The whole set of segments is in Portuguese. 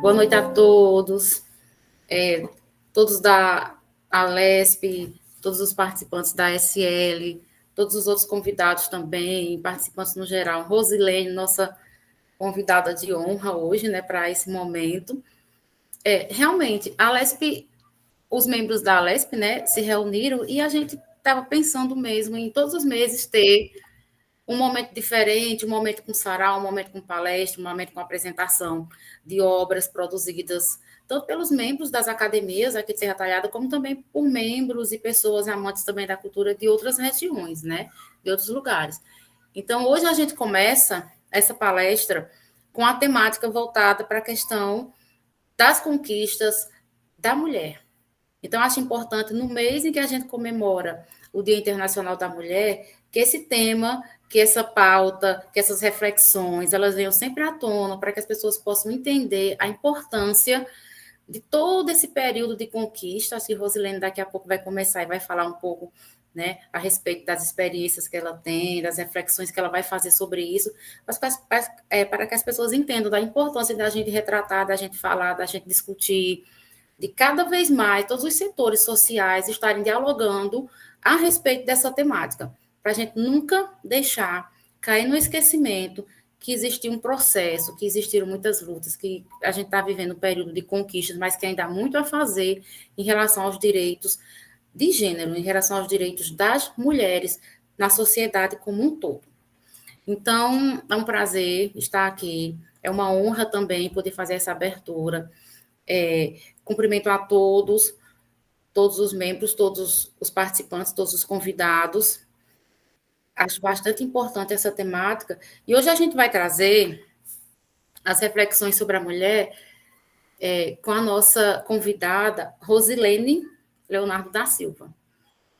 Boa noite a todos, todos da Alesp, todos os participantes da SL, todos os outros convidados também, participantes no geral. Rosilene, nossa convidada de honra hoje, né, para esse momento. Realmente, a Alesp, os membros da Alesp, né, se reuniram e a gente estava pensando mesmo em todos os meses ter um momento diferente, um momento com sarau, um momento com palestra, um momento com apresentação de obras produzidas tanto pelos membros das academias aqui de Serra Talhada, como também por membros e pessoas amantes também da cultura de outras regiões, né? De outros lugares. Então, hoje a gente começa essa palestra com a temática voltada para a questão das conquistas da mulher. Então, acho importante, no mês em que a gente comemora o Dia Internacional da Mulher, que esse tema, que essa pauta, que essas reflexões, elas venham sempre à tona para que as pessoas possam entender a importância de todo esse período de conquista. Acho que Rosilene daqui a pouco vai começar e vai falar um pouco, né, a respeito das experiências que ela tem, das reflexões que ela vai fazer sobre isso, mas para que as pessoas entendam da importância da gente retratar, da gente falar, da gente discutir, de cada vez mais todos os setores sociais estarem dialogando a respeito dessa temática, para a gente nunca deixar cair no esquecimento que existiu um processo, que existiram muitas lutas, que a gente está vivendo um período de conquistas, mas que ainda há muito a fazer em relação aos direitos de gênero, em relação aos direitos das mulheres na sociedade como um todo. Então, é um prazer estar aqui, é uma honra também poder fazer essa abertura. Cumprimento a todos os membros, todos os participantes, todos os convidados. Acho bastante importante essa temática. E hoje a gente vai trazer as reflexões sobre a mulher com a nossa convidada, Rosilene Leonardo da Silva.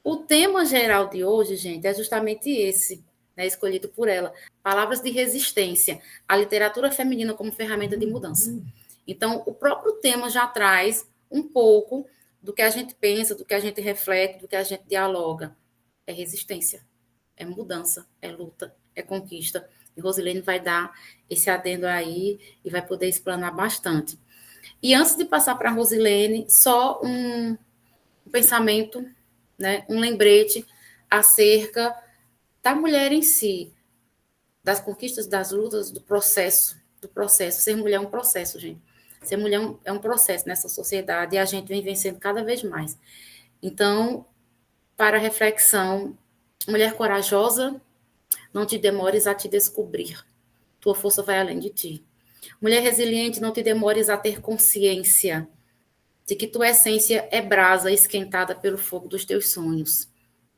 O tema geral de hoje, gente, é justamente esse, né, escolhido por ela. Palavras de resistência, a literatura feminina como ferramenta de mudança. Então, o próprio tema já traz um pouco do que a gente pensa, do que a gente reflete, do que a gente dialoga. É resistência, é mudança, é luta, é conquista. E Rosilene vai dar esse adendo aí e vai poder explanar bastante. E antes de passar para a Rosilene, só um pensamento, né, um lembrete acerca da mulher em si, das conquistas, das lutas, do processo. Ser mulher é um processo, gente. Ser mulher é um processo nessa sociedade e a gente vem vencendo cada vez mais. Então, para reflexão, mulher corajosa, não te demores a te descobrir. Tua força vai além de ti. Mulher resiliente, não te demores a ter consciência de que tua essência é brasa esquentada pelo fogo dos teus sonhos.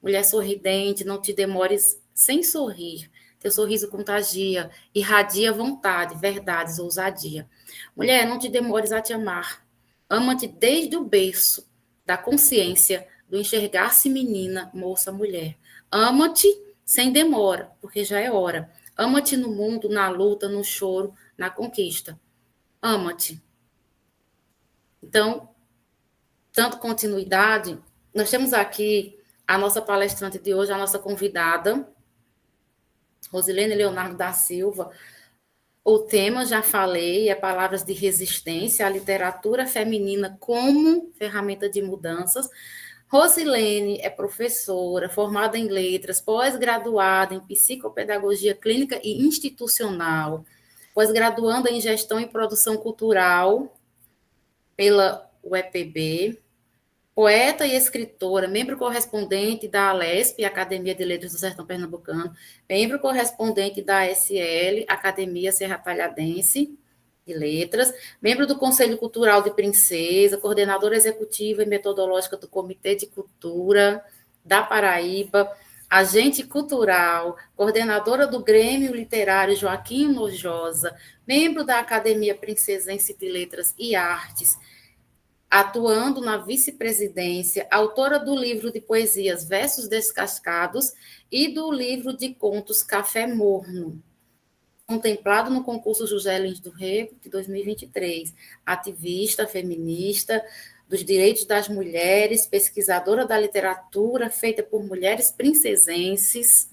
Mulher sorridente, não te demores sem sorrir. Teu sorriso contagia, irradia vontade, verdades, ousadia. Mulher, não te demores a te amar. Ama-te desde o berço da consciência, do enxergar-se menina, moça, mulher. Ama-te sem demora, porque já é hora. Ama-te no mundo, na luta, no choro, na conquista. Ama-te. Então, tanto continuidade, nós temos aqui a nossa palestrante de hoje, a nossa convidada, Rosilene Leonardo da Silva. O tema, já falei, é Palavras de Resistência, a literatura feminina como ferramenta de mudanças. Rosilene é professora, formada em letras, pós-graduada em psicopedagogia clínica e institucional, pós-graduanda em gestão e produção cultural pela UEPB, poeta e escritora, membro correspondente da Alesp, Academia de Letras do Sertão Pernambucano, membro correspondente da ASL, Academia Serra Talhadense de Letras, membro do Conselho Cultural de Princesa, coordenadora executiva e metodológica do Comitê de Cultura da Paraíba, agente cultural, coordenadora do Grêmio Literário Joaquim Nojosa, membro da Academia Princesense de Letras e Artes, atuando na vice-presidência, autora do livro de poesias Versos Descascados e do livro de contos Café Morno, contemplado no concurso José Lins do Rego, de 2023, ativista feminista dos direitos das mulheres, pesquisadora da literatura feita por mulheres princesenses,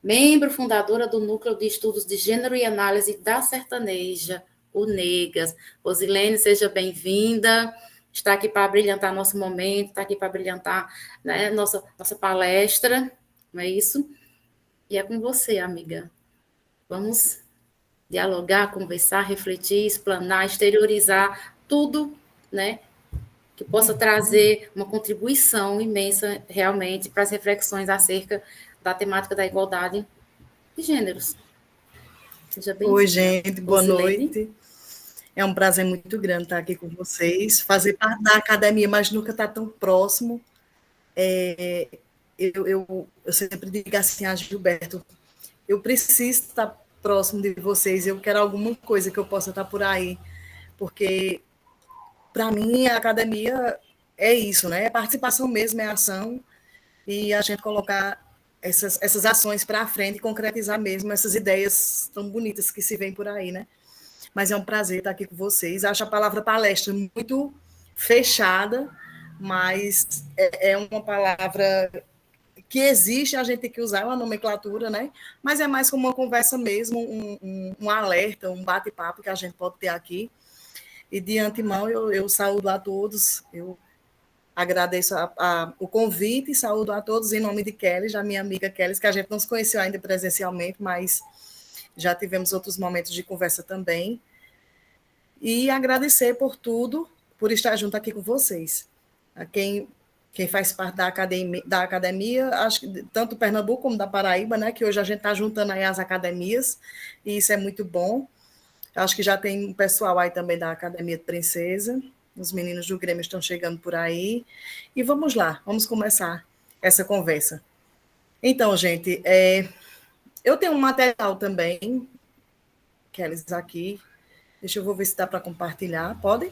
membro fundadora do Núcleo de Estudos de Gênero e Análise da Sertaneja, o Negas. Rosilene, seja bem-vinda. Está aqui para brilhantar nosso momento, está aqui para brilhantar, né, nossa palestra, não é isso? E é com você, amiga. Vamos dialogar, conversar, refletir, explanar, exteriorizar tudo, né, que possa trazer uma contribuição imensa realmente para as reflexões acerca da temática da igualdade de gêneros. Seja Oi, bem-vinda, gente, boa Rosilene. noite. É um prazer muito grande estar aqui com vocês, fazer parte da academia, mas nunca estar tão próximo. Eu sempre digo assim a Gilberto, eu preciso estar próximo de vocês, eu quero alguma coisa que eu possa estar por aí, porque para mim a academia é isso, né? É participação mesmo, é ação, e a gente colocar essas ações para frente e concretizar mesmo essas ideias tão bonitas que se vêm por aí, né? Mas é um prazer estar aqui com vocês. Acho a palavra palestra muito fechada, mas é uma palavra que existe, a gente tem que usar, é uma nomenclatura, né? Mas é mais como uma conversa mesmo, um alerta, um bate-papo que a gente pode ter aqui. E de antemão eu saúdo a todos, eu agradeço o convite e saúdo a todos em nome de Kelly, a minha amiga Kelly, que a gente não se conheceu ainda presencialmente, mas já tivemos outros momentos de conversa também. E agradecer por tudo, por estar junto aqui com vocês. A quem faz parte da academia, acho que tanto Pernambuco como da Paraíba, né, que hoje a gente está juntando aí as academias, e isso é muito bom. Acho que já tem um pessoal aí também da Academia de Princesa, os meninos do Grêmio estão chegando por aí, e vamos lá, vamos começar essa conversa. Então, gente, eu tenho um material também, Kelly, aqui, deixa eu ver se dá para compartilhar, pode?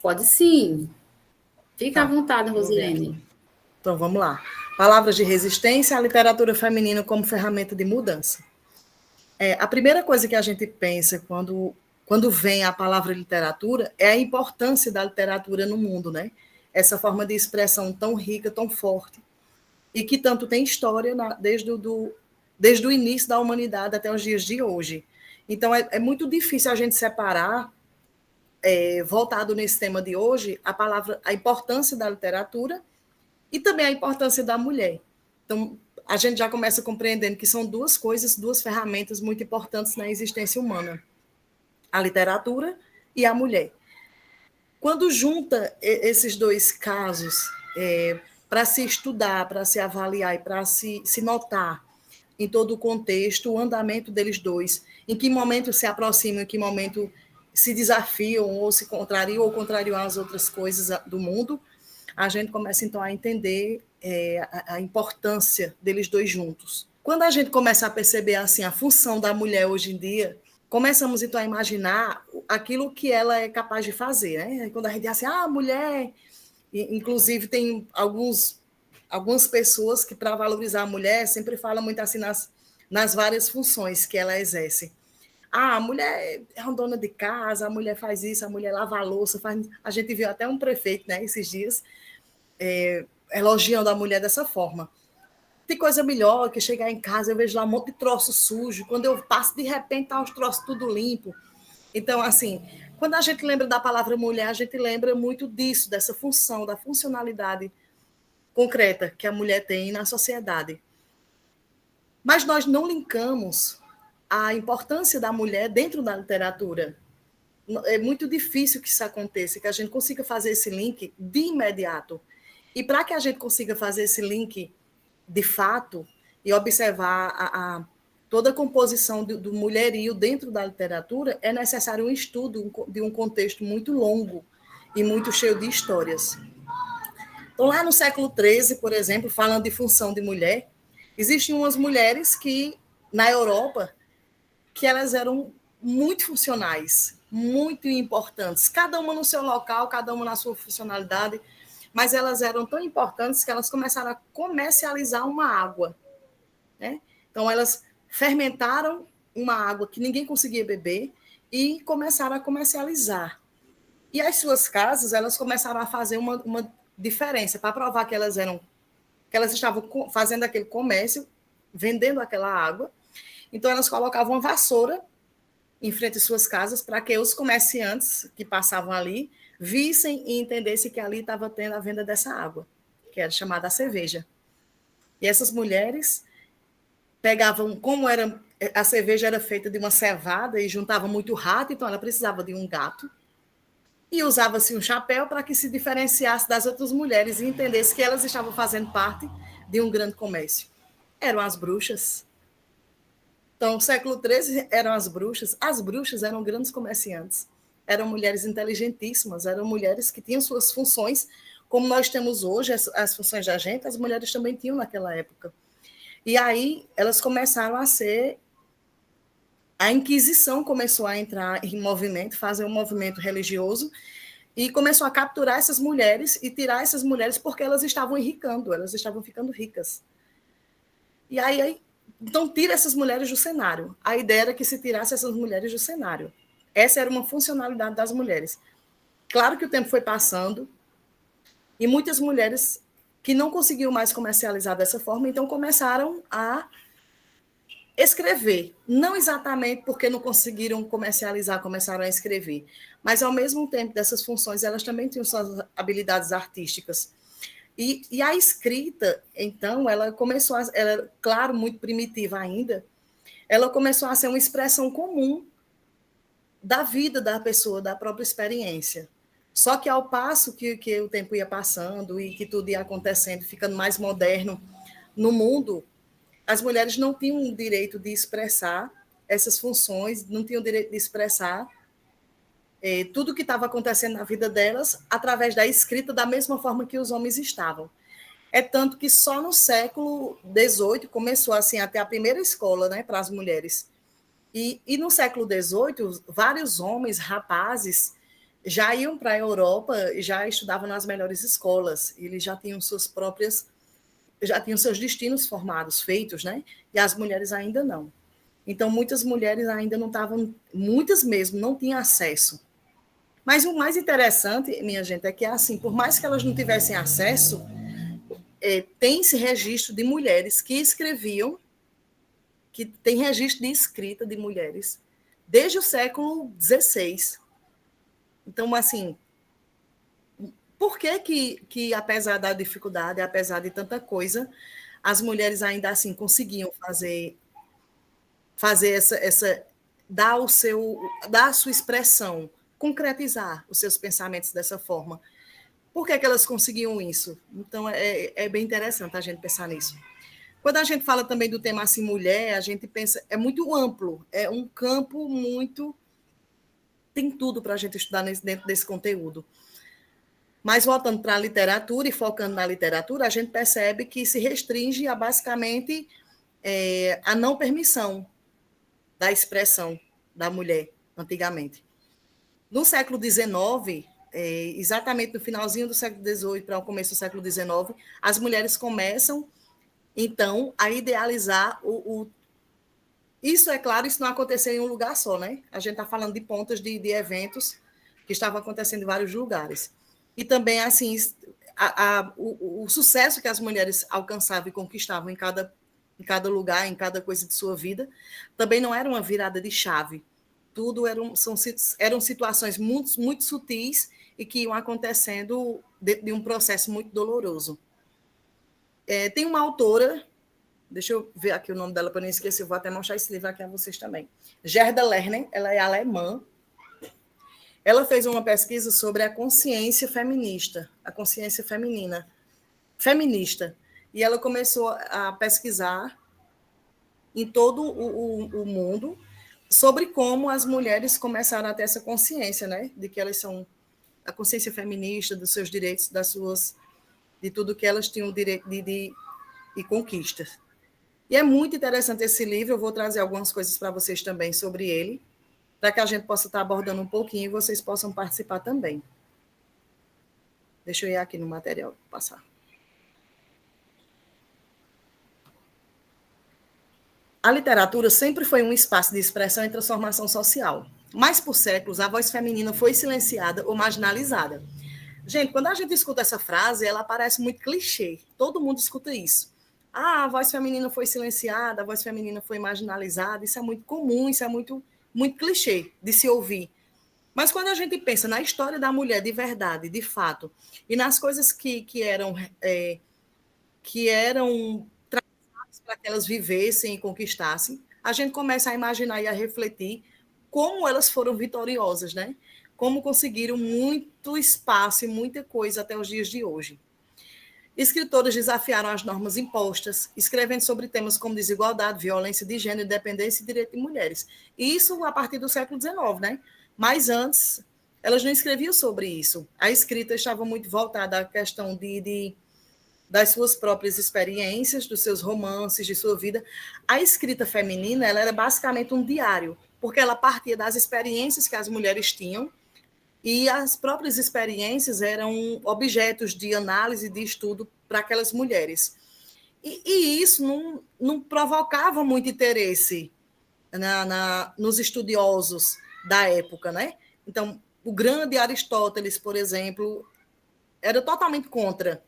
Pode sim. Fica à Tá, vontade, vou ver aqui. Rosilene. Então, vamos lá. Palavras de resistência à literatura feminina como ferramenta de mudança. A primeira coisa que a gente pensa quando vem a palavra literatura é a importância da literatura no mundo, né? Essa forma de expressão tão rica, tão forte, e que tanto tem história desde o início da humanidade até os dias de hoje. Então, é muito difícil a gente separar, voltado nesse tema de hoje, a importância da literatura e também a importância da mulher. Então, a gente já começa compreendendo que são duas coisas, duas ferramentas muito importantes na existência humana: a literatura e a mulher. Quando junta esses dois casos, para se estudar, para se avaliar e para se notar em todo o contexto, o andamento deles dois, em que momento se aproximam, em que momento se desafiam ou se contrariam ou contrariam as outras coisas do mundo, a gente começa então a entender a importância deles dois juntos. Quando a gente começa a perceber assim a função da mulher hoje em dia, começamos então a imaginar aquilo que ela é capaz de fazer, né? Quando a gente diz assim, a mulher, inclusive tem algumas pessoas que para valorizar a mulher sempre falam muito assim nas várias funções que ela exerce. A mulher é uma dona de casa, a mulher faz isso, a mulher lava a louça, faz... A gente viu até um prefeito, né, esses dias, elogiando a mulher dessa forma. Tem coisa melhor que chegar em casa, eu vejo lá um monte de troço sujo, quando eu passo, de repente, tá os troços tudo limpo. Então, assim, quando a gente lembra da palavra mulher, a gente lembra muito disso, dessa função, da funcionalidade concreta que a mulher tem na sociedade. Mas nós não linkamos a importância da mulher dentro da literatura. É muito difícil que isso aconteça, que a gente consiga fazer esse link de imediato. E para que a gente consiga fazer esse link de fato e observar toda a composição do mulherio dentro da literatura, é necessário um estudo de um contexto muito longo e muito cheio de histórias. Então, lá no século XIII, por exemplo, falando de função de mulher, existiam umas mulheres que, na Europa, que elas eram muito funcionais, muito importantes, cada uma no seu local, cada uma na sua funcionalidade, mas elas eram tão importantes que elas começaram a comercializar uma água, né? Então, elas fermentaram uma água que ninguém conseguia beber e começaram a comercializar. E as suas casas, elas começaram a fazer uma diferença para provar que elas estavam fazendo aquele comércio, vendendo aquela água. Então, elas colocavam uma vassoura em frente às suas casas, para que os comerciantes que passavam ali vissem e entendessem que ali estava tendo a venda dessa água, que era chamada a cerveja. E essas mulheres pegavam, como era, a cerveja era feita de uma cevada e juntava muito rato, então ela precisava de um gato, e usava-se um chapéu para que se diferenciasse das outras mulheres e entendesse que elas estavam fazendo parte de um grande comércio. Eram as bruxas. Então, no século XIII eram as bruxas eram grandes comerciantes, eram mulheres inteligentíssimas, eram mulheres que tinham suas funções, como nós temos hoje, as funções da gente, as mulheres também tinham naquela época. E aí elas começaram a ser... A Inquisição começou a entrar em movimento, fazer um movimento religioso, e começou a capturar essas mulheres e tirar essas mulheres porque elas estavam enricando, elas estavam ficando ricas. E aí então, tira essas mulheres do cenário. A ideia era que se tirasse essas mulheres do cenário. Essa era uma funcionalidade das mulheres. Claro que o tempo foi passando e muitas mulheres que não conseguiam mais comercializar dessa forma, então começaram a escrever. Não exatamente porque não conseguiram comercializar, começaram a escrever. Mas, ao mesmo tempo dessas funções, elas também tinham suas habilidades artísticas. E a escrita, então, ela começou a... Ela, claro, muito primitiva ainda, ela começou a ser uma expressão comum da vida da pessoa, da própria experiência. Só que, ao passo que o tempo ia passando e que tudo ia acontecendo, ficando mais moderno no mundo, as mulheres não tinham o direito de expressar essas funções, não tinham o direito de expressar tudo o que estava acontecendo na vida delas através da escrita, da mesma forma que os homens estavam. É tanto que só no século XVIII começou assim, até a primeira escola, né, para as mulheres. E no século XVIII, vários homens, rapazes, já iam para a Europa e já estudavam nas melhores escolas. Eles já tinham já tinham seus destinos formados, feitos, né? E as mulheres ainda não. Então, muitas mulheres ainda não estavam, muitas mesmo, não tinham acesso. Mas o mais interessante, minha gente, é que, assim, por mais que elas não tivessem acesso, tem-se registro de mulheres que escreviam, que tem registro de escrita de mulheres, desde o século XVI. Então, assim, por que apesar da dificuldade, apesar de tanta coisa, as mulheres ainda assim conseguiam fazer dar a sua expressão, concretizar os seus pensamentos dessa forma? Por que elas conseguiam isso? Então, é bem interessante a gente pensar nisso. Quando a gente fala também do tema assim, mulher, a gente pensa, é muito amplo, é um campo muito... Tem tudo para a gente estudar dentro desse conteúdo. Mas voltando para a literatura e focando na literatura, a gente percebe que se restringe a basicamente a não permissão da expressão da mulher, antigamente. No século XIX, exatamente no finalzinho do século XVIII para o começo do século XIX, as mulheres começam, então, a idealizar Isso, é claro, isso não aconteceu em um lugar só, né? A gente está falando de pontas de eventos que estavam acontecendo em vários lugares. E também, assim, o sucesso que as mulheres alcançavam e conquistavam em cada lugar, em cada coisa de sua vida, também não era uma virada de chave. Tudo eram situações muito, muito sutis e que iam acontecendo de um processo muito doloroso. Tem uma autora, deixa eu ver aqui o nome dela para não esquecer, eu vou até mostrar esse livro aqui a vocês também. Gerda Lerner, ela é alemã. Ela fez uma pesquisa sobre a consciência feminista, a consciência feminista. E ela começou a pesquisar em todo o mundo sobre como as mulheres começaram a ter essa consciência, né? De que elas são a consciência feminista, dos seus direitos, de tudo que elas tinham o direito de conquistas. E é muito interessante esse livro, eu vou trazer algumas coisas para vocês também sobre ele, para que a gente possa estar abordando um pouquinho e vocês possam participar também. Deixa eu ir aqui no material, passar. A literatura sempre foi um espaço de expressão e transformação social, mas por séculos a voz feminina foi silenciada ou marginalizada. Gente, quando a gente escuta essa frase, ela parece muito clichê, todo mundo escuta isso. A voz feminina foi silenciada, a voz feminina foi marginalizada, isso é muito comum, isso é muito muito clichê de se ouvir. Mas quando a gente pensa na história da mulher de verdade, de fato, e nas coisas que eram para que elas vivessem e conquistassem, a gente começa a imaginar e a refletir como elas foram vitoriosas, né? Como conseguiram muito espaço e muita coisa até os dias de hoje. Escritoras desafiaram as normas impostas, escrevendo sobre temas como desigualdade, violência de gênero, independência e direito de mulheres. E isso a partir do século XIX, né? Mas antes, elas não escreviam sobre isso. A escrita estava muito voltada à questão das suas próprias experiências, dos seus romances, de sua vida. A escrita feminina, ela era basicamente um diário, porque ela partia das experiências que as mulheres tinham, e as próprias experiências eram objetos de análise, de estudo para aquelas mulheres. E isso não provocava muito interesse nos estudiosos da época, né? Então, o grande Aristóteles, por exemplo, era totalmente contra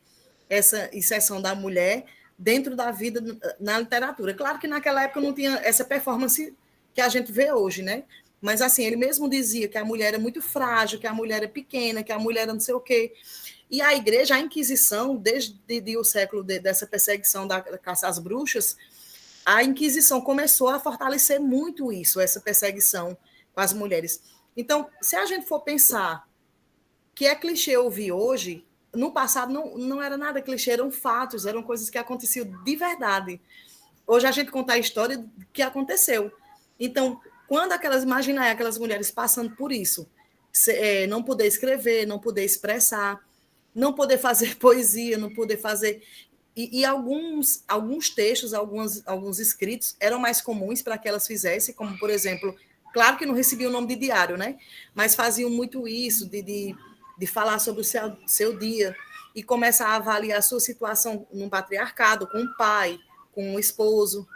essa inserção da mulher dentro da vida na literatura. Claro que naquela época não tinha essa performance que a gente vê hoje, né? Mas, assim, ele mesmo dizia que a mulher era muito frágil, que a mulher é pequena, que a mulher não sei o quê. E a igreja, a Inquisição, desde o século dessa perseguição da caça às bruxas, a Inquisição começou a fortalecer muito isso, essa perseguição com as mulheres. Então, se a gente for pensar que é clichê ouvir hoje, no passado não era nada clichê, eram fatos, eram coisas que aconteciam de verdade. Hoje a gente conta a história que aconteceu. Então, quando imaginar aquelas mulheres passando por isso, não poder escrever, não poder expressar, não poder fazer poesia, não poder fazer. E alguns textos, alguns escritos eram mais comuns para que elas fizessem, como, por exemplo, claro que não recebiam o nome de diário, né? Mas faziam muito isso, de falar sobre o seu dia e começar a avaliar a sua situação num patriarcado, com o pai, com o esposo,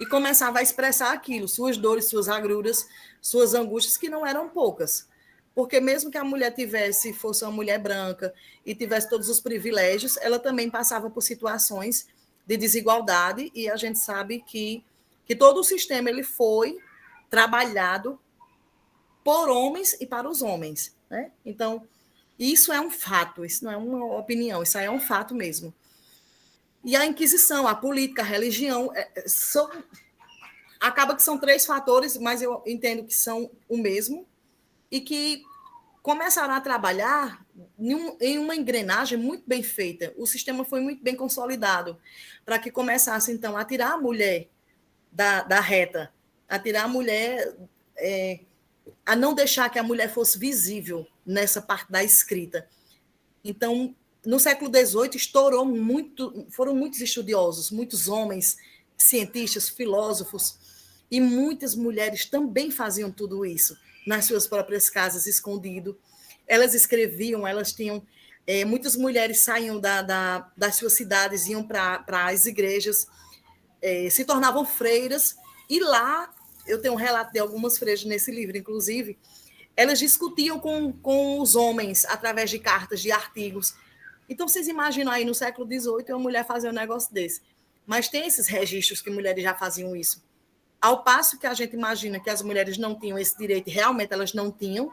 e começava a expressar aquilo, suas dores, suas agruras, suas angústias, que não eram poucas. Porque mesmo que a mulher fosse uma mulher branca e tivesse todos os privilégios, ela também passava por situações de desigualdade, e a gente sabe que todo o sistema ele foi trabalhado por homens e para os homens, né? Então, isso é um fato, isso não é uma opinião, isso aí é um fato mesmo. E a Inquisição, a política, a religião, acaba que são 3 fatores, mas eu entendo que são o mesmo, e que começaram a trabalhar em uma engrenagem muito bem feita. O sistema foi muito bem consolidado para que começasse, então, a tirar a mulher da reta, a tirar a mulher, a não deixar que a mulher fosse visível nessa parte da escrita. Então, no século XVIII, foram muitos estudiosos, muitos homens, cientistas, filósofos, e muitas mulheres também faziam tudo isso nas suas próprias casas, escondido. Elas escreviam, elas tinham... muitas mulheres saíam das suas cidades, iam para as igrejas, se tornavam freiras, e lá, eu tenho um relato de algumas freiras nesse livro, inclusive, elas discutiam com os homens através de cartas, de artigos. Então, vocês imaginam aí no século XVIII uma mulher fazer um negócio desse. Mas tem esses registros que mulheres já faziam isso. Ao passo que a gente imagina que as mulheres não tinham esse direito, realmente elas não tinham,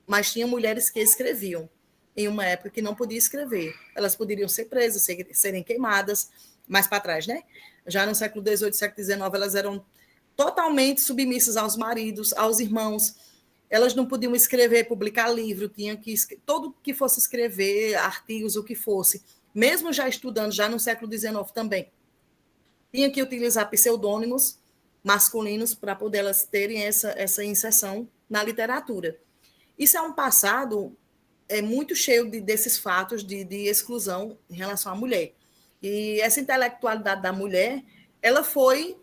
mas tinham mulheres que escreviam em uma época que não podia escrever. Elas poderiam ser presas, serem queimadas, mais para trás, né? Já no século XVIII, século XIX, elas eram totalmente submissas aos maridos, aos irmãos. Elas não podiam escrever, publicar livro, tinham que todo que fosse escrever, artigos, o que fosse, mesmo já estudando, já no século XIX também, tinha que utilizar pseudônimos masculinos para poder elas terem essa inserção na literatura. Isso é um passado muito cheio desses fatos de exclusão em relação à mulher. E essa intelectualidade da mulher, ela foi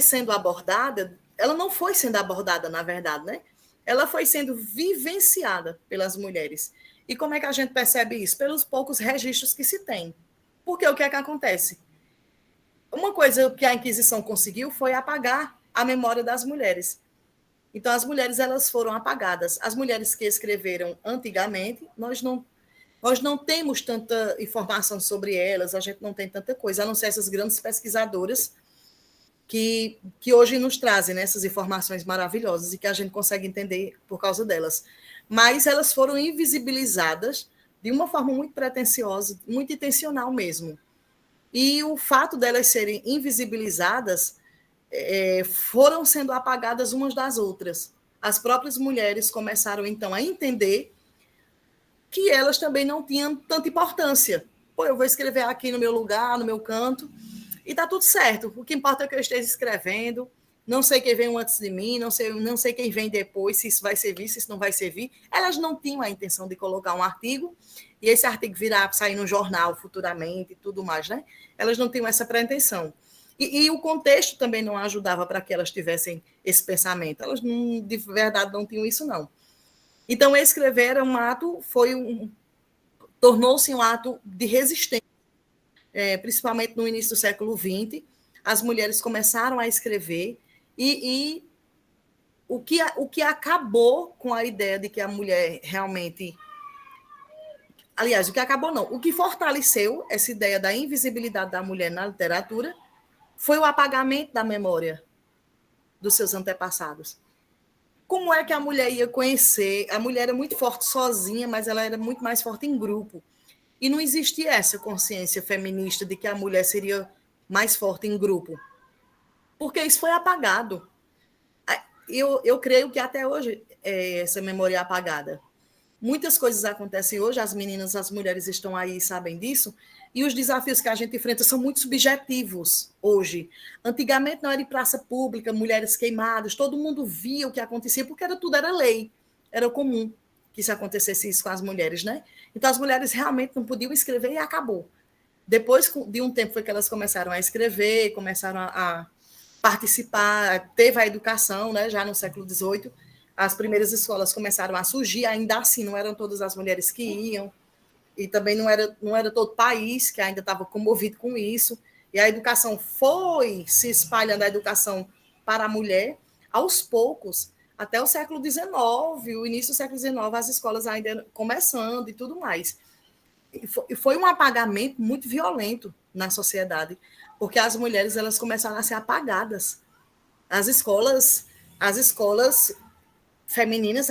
sendo abordada, ela não foi sendo abordada, na verdade, né? Ela foi sendo vivenciada pelas mulheres. E como é que a gente percebe isso? Pelos poucos registros que se tem. Porque o que é que acontece? Uma coisa que a Inquisição conseguiu foi apagar a memória das mulheres. Então, as mulheres elas foram apagadas. As mulheres que escreveram antigamente, nós não temos tanta informação sobre elas, a gente não tem tanta coisa, a não ser essas grandes pesquisadoras que hoje nos trazem, né, essas informações maravilhosas e que a gente consegue entender por causa delas. Mas elas foram invisibilizadas de uma forma muito pretensiosa, muito intencional mesmo. E o fato delas serem invisibilizadas foram sendo apagadas umas das outras. As próprias mulheres começaram, então, a entender que elas também não tinham tanta importância. Pô, eu vou escrever aqui no meu lugar, no meu canto, e está tudo certo. O que importa é que eu esteja escrevendo. Não sei quem vem antes de mim, não sei quem vem depois, se isso vai servir, se isso não vai servir. Elas não tinham a intenção de colocar um artigo e esse artigo virar, sair no jornal futuramente e tudo mais, né? Elas não tinham essa pretensão. E o contexto também não ajudava para que elas tivessem esse pensamento. Elas, de verdade, não tinham isso, não. Então, escrever era um ato, tornou-se um ato de resistência. Principalmente no início do século XX, as mulheres começaram a escrever e o que acabou com a ideia de que a mulher realmente... Aliás, o que acabou não, o que fortaleceu essa ideia da invisibilidade da mulher na literatura foi o apagamento da memória dos seus antepassados. Como é que a mulher ia conhecer? A mulher era muito forte sozinha, mas ela era muito mais forte em grupo. E não existia essa consciência feminista de que a mulher seria mais forte em grupo. Porque isso foi apagado. Eu creio que até hoje essa memória é apagada. Muitas coisas acontecem hoje, as meninas, as mulheres estão aí e sabem disso, e os desafios que a gente enfrenta são muito subjetivos hoje. Antigamente não era em praça pública, mulheres queimadas, todo mundo via o que acontecia, porque tudo era lei, era comum que isso acontecesse isso com as mulheres, né? Então as mulheres realmente não podiam escrever e acabou. Depois de um tempo foi que elas começaram a escrever, começaram a participar, teve a educação, né, já no século XVIII, as primeiras escolas começaram a surgir, ainda assim não eram todas as mulheres que iam, e também não era todo o país que ainda estava comovido com isso, e a educação foi se espalhando, a educação para a mulher, aos poucos, até o século XIX, o início do século XIX, as escolas ainda começando e tudo mais. E foi um apagamento muito violento na sociedade, porque as mulheres elas começaram a ser apagadas. As escolas femininas,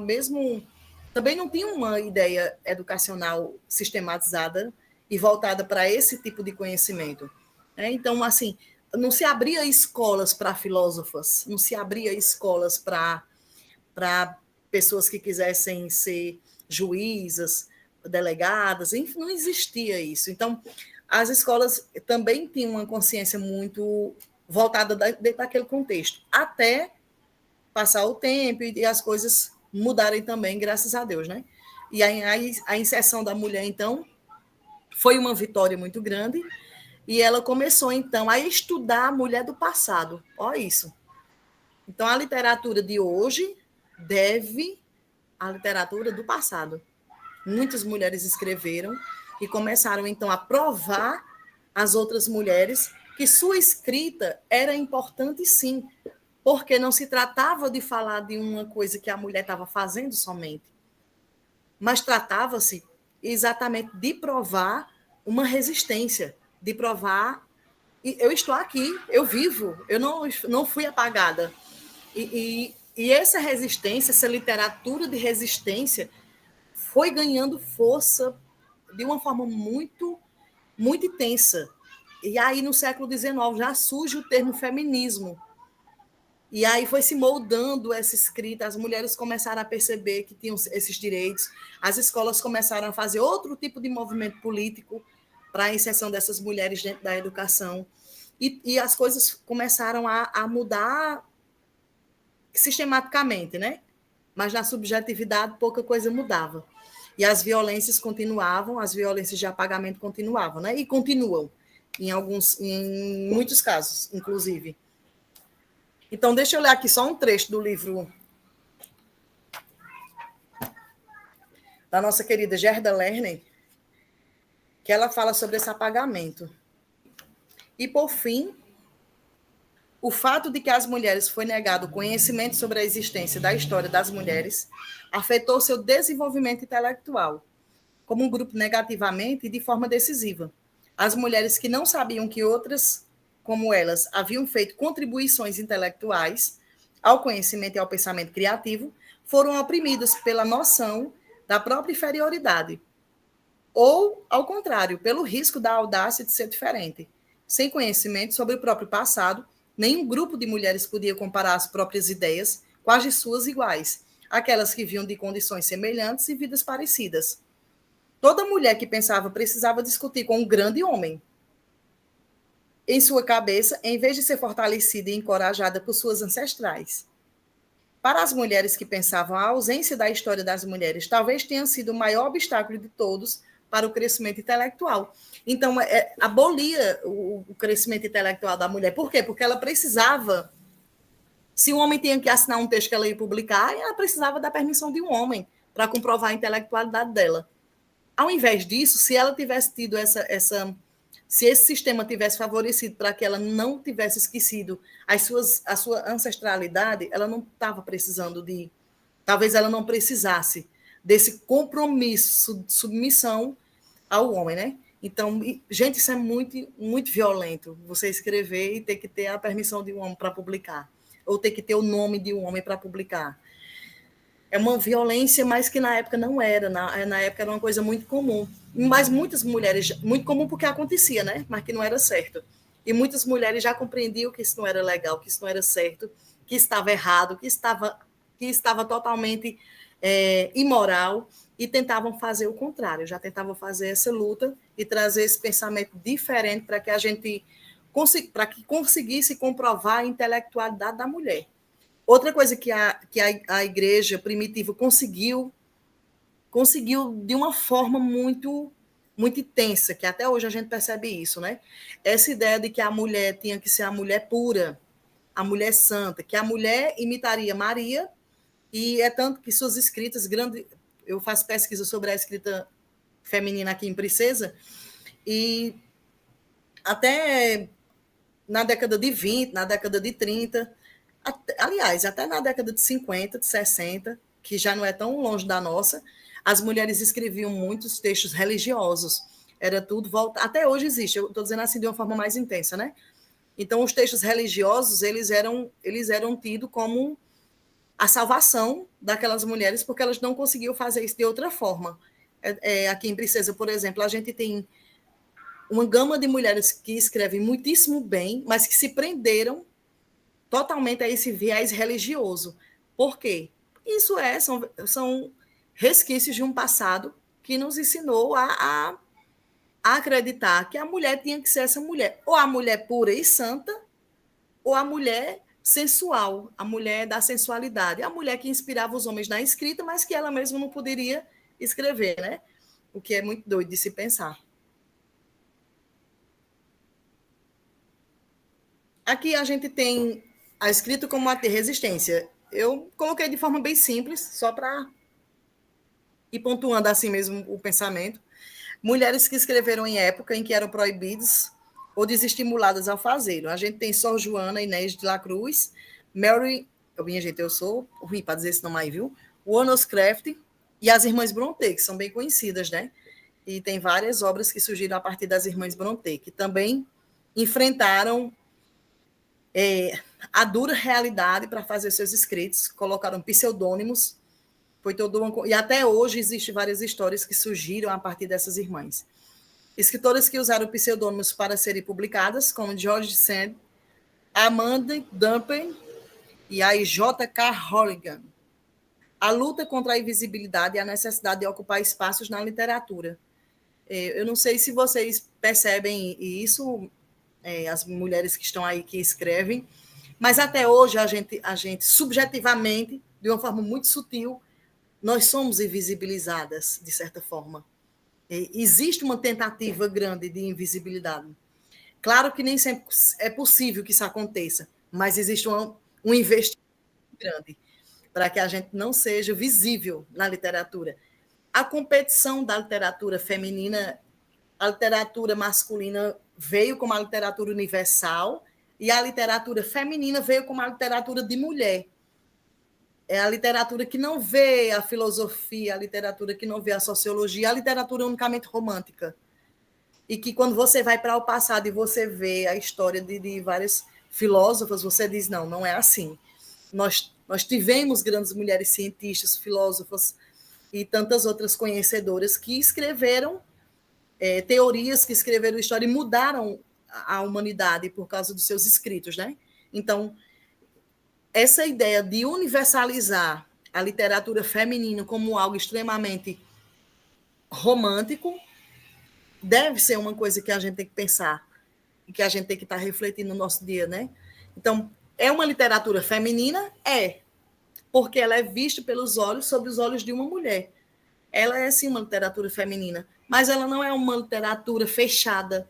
mesmo também não tinham uma ideia educacional sistematizada e voltada para esse tipo de conhecimento. Então, assim, não se abria escolas para filósofas, não se abria escolas para pessoas que quisessem ser juízas, delegadas, enfim, não existia isso. Então, as escolas também tinham uma consciência muito voltada dentro daquele contexto, até passar o tempo e as coisas mudarem também, graças a Deus, né? E a inserção da mulher, então, foi uma vitória muito grande, e ela começou, então, a estudar a mulher do passado. Olha isso. Então, a literatura de hoje deve à literatura do passado. Muitas mulheres escreveram e começaram, então, a provar às outras mulheres que sua escrita era importante, sim, porque não se tratava de falar de uma coisa que a mulher estava fazendo somente, mas tratava-se exatamente de provar uma resistência, de provar, eu estou aqui, eu vivo, eu não fui apagada. E essa resistência, essa literatura de resistência, foi ganhando força de uma forma muito, muito intensa. E aí, no século XIX, já surge o termo feminismo. E aí foi se moldando essa escrita, as mulheres começaram a perceber que tinham esses direitos, as escolas começaram a fazer outro tipo de movimento político para a inserção dessas mulheres dentro da educação. E as coisas começaram a mudar sistematicamente, né? Mas na subjetividade pouca coisa mudava. E as violências continuavam, as violências de apagamento continuavam, né? E continuam, em muitos casos, inclusive. Então, deixa eu ler aqui só um trecho do livro da nossa querida Gerda Lerner, que ela fala sobre esse apagamento. E, por fim, o fato de que às mulheres foi negado o conhecimento sobre a existência da história das mulheres afetou seu desenvolvimento intelectual, como um grupo negativamente e de forma decisiva. As mulheres que não sabiam que outras como elas haviam feito contribuições intelectuais ao conhecimento e ao pensamento criativo, foram oprimidas pela noção da própria inferioridade, ou, ao contrário, pelo risco da audácia de ser diferente. Sem conhecimento sobre o próprio passado, nenhum grupo de mulheres podia comparar as próprias ideias com as de suas iguais, aquelas que vinham de condições semelhantes e vidas parecidas. Toda mulher que pensava precisava discutir com um grande homem. Em sua cabeça, em vez de ser fortalecida e encorajada por suas ancestrais. Para as mulheres que pensavam, a ausência da história das mulheres talvez tenha sido o maior obstáculo de todos para o crescimento intelectual. Então, abolia o crescimento intelectual da mulher. Por quê? Porque ela precisava... Se um homem tinha que assinar um texto que ela ia publicar, ela precisava da permissão de um homem para comprovar a intelectualidade dela. Ao invés disso, se ela tivesse tido se esse sistema tivesse favorecido para que ela não tivesse esquecido a sua ancestralidade, ela não estava precisando de... Talvez ela não precisasse desse compromisso de submissão ao homem, né? Então, gente, isso é muito, muito violento. Você escrever e ter que ter a permissão de um homem para publicar, ou ter que ter o nome de um homem para publicar. É uma violência, mas que na época não era. Na época era uma coisa muito comum. Mas muitas mulheres... Muito comum porque acontecia, né? Mas que não era certo. E muitas mulheres já compreendiam que isso não era legal, que isso não era certo, que estava errado, que estava totalmente imoral, e tentavam fazer o contrário. Já tentavam fazer essa luta e trazer esse pensamento diferente para que a gente... para que conseguisse comprovar a intelectualidade da mulher. Outra coisa que a igreja primitiva conseguiu de uma forma muito, muito intensa, que até hoje a gente percebe isso, né? Essa ideia de que a mulher tinha que ser a mulher pura, a mulher santa, que a mulher imitaria Maria, e é tanto que suas escritas, eu faço pesquisa sobre a escrita feminina aqui em Princesa, e até na década de 20, na década de 30... Aliás, até na década de 50, de 60, que já não é tão longe da nossa, as mulheres escreviam muitos textos religiosos. Era tudo voltado... Até hoje existe, eu estou dizendo assim de uma forma mais intensa, né? Então, os textos religiosos, eles eram tidos como a salvação daquelas mulheres, porque elas não conseguiam fazer isso de outra forma. Aqui em Princesa, por exemplo, a gente tem uma gama de mulheres que escrevem muitíssimo bem, mas que se prenderam totalmente a esse viés religioso. Por quê? Isso são resquícios de um passado que nos ensinou a acreditar que a mulher tinha que ser essa mulher, ou a mulher pura e santa, ou a mulher sensual, a mulher da sensualidade, a mulher que inspirava os homens na escrita, mas que ela mesma não poderia escrever, né? O que é muito doido de se pensar. Aqui a gente tem a escrita como ato de resistência. Eu coloquei de forma bem simples, só para ir pontuando assim mesmo o pensamento. Mulheres que escreveram em época em que eram proibidas ou desestimuladas ao fazê-lo. A gente tem Sor Joana Inês de la Cruz, Mary... Minha gente, eu sou ruim para dizer esse nome aí, viu? Wollstonecraft e as Irmãs Brontë, que são bem conhecidas, né? E tem várias obras que surgiram a partir das Irmãs Brontë, que também enfrentaram a dura realidade para fazer seus escritos, colocaram pseudônimos, e até hoje existem várias histórias que surgiram a partir dessas irmãs. Escritoras que usaram pseudônimos para serem publicadas, como George Sand, Amanda Dumpen e a J.K. Rowling. A luta contra a invisibilidade e a necessidade de ocupar espaços na literatura. Eu não sei se vocês percebem isso, as mulheres que estão aí que escrevem, mas até hoje a gente subjetivamente, de uma forma muito sutil, nós somos invisibilizadas, de certa forma. Existe uma tentativa grande de invisibilidade. Claro que nem sempre é possível que isso aconteça, mas existe um investimento grande para que a gente não seja visível na literatura. A competição da literatura feminina, a literatura masculina veio como a literatura universal e a literatura feminina veio como a literatura de mulher. É a literatura que não vê a filosofia, a literatura que não vê a sociologia, a literatura unicamente romântica. e que quando você vai para o passado e você vê a história de várias filósofas, você diz, não, não é assim. Nós tivemos grandes mulheres cientistas, filósofas e tantas outras conhecedoras que escreveram teorias, que escreveram história e mudaram a humanidade por causa dos seus escritos, né? Então, essa ideia de universalizar a literatura feminina como algo extremamente romântico deve ser uma coisa que a gente tem que pensar e que a gente tem que estar refletindo no nosso dia, né? Então, é uma literatura feminina? É, porque ela é vista pelos olhos, sob os olhos de uma mulher. Ela é, sim, uma literatura feminina, mas ela não é uma literatura fechada.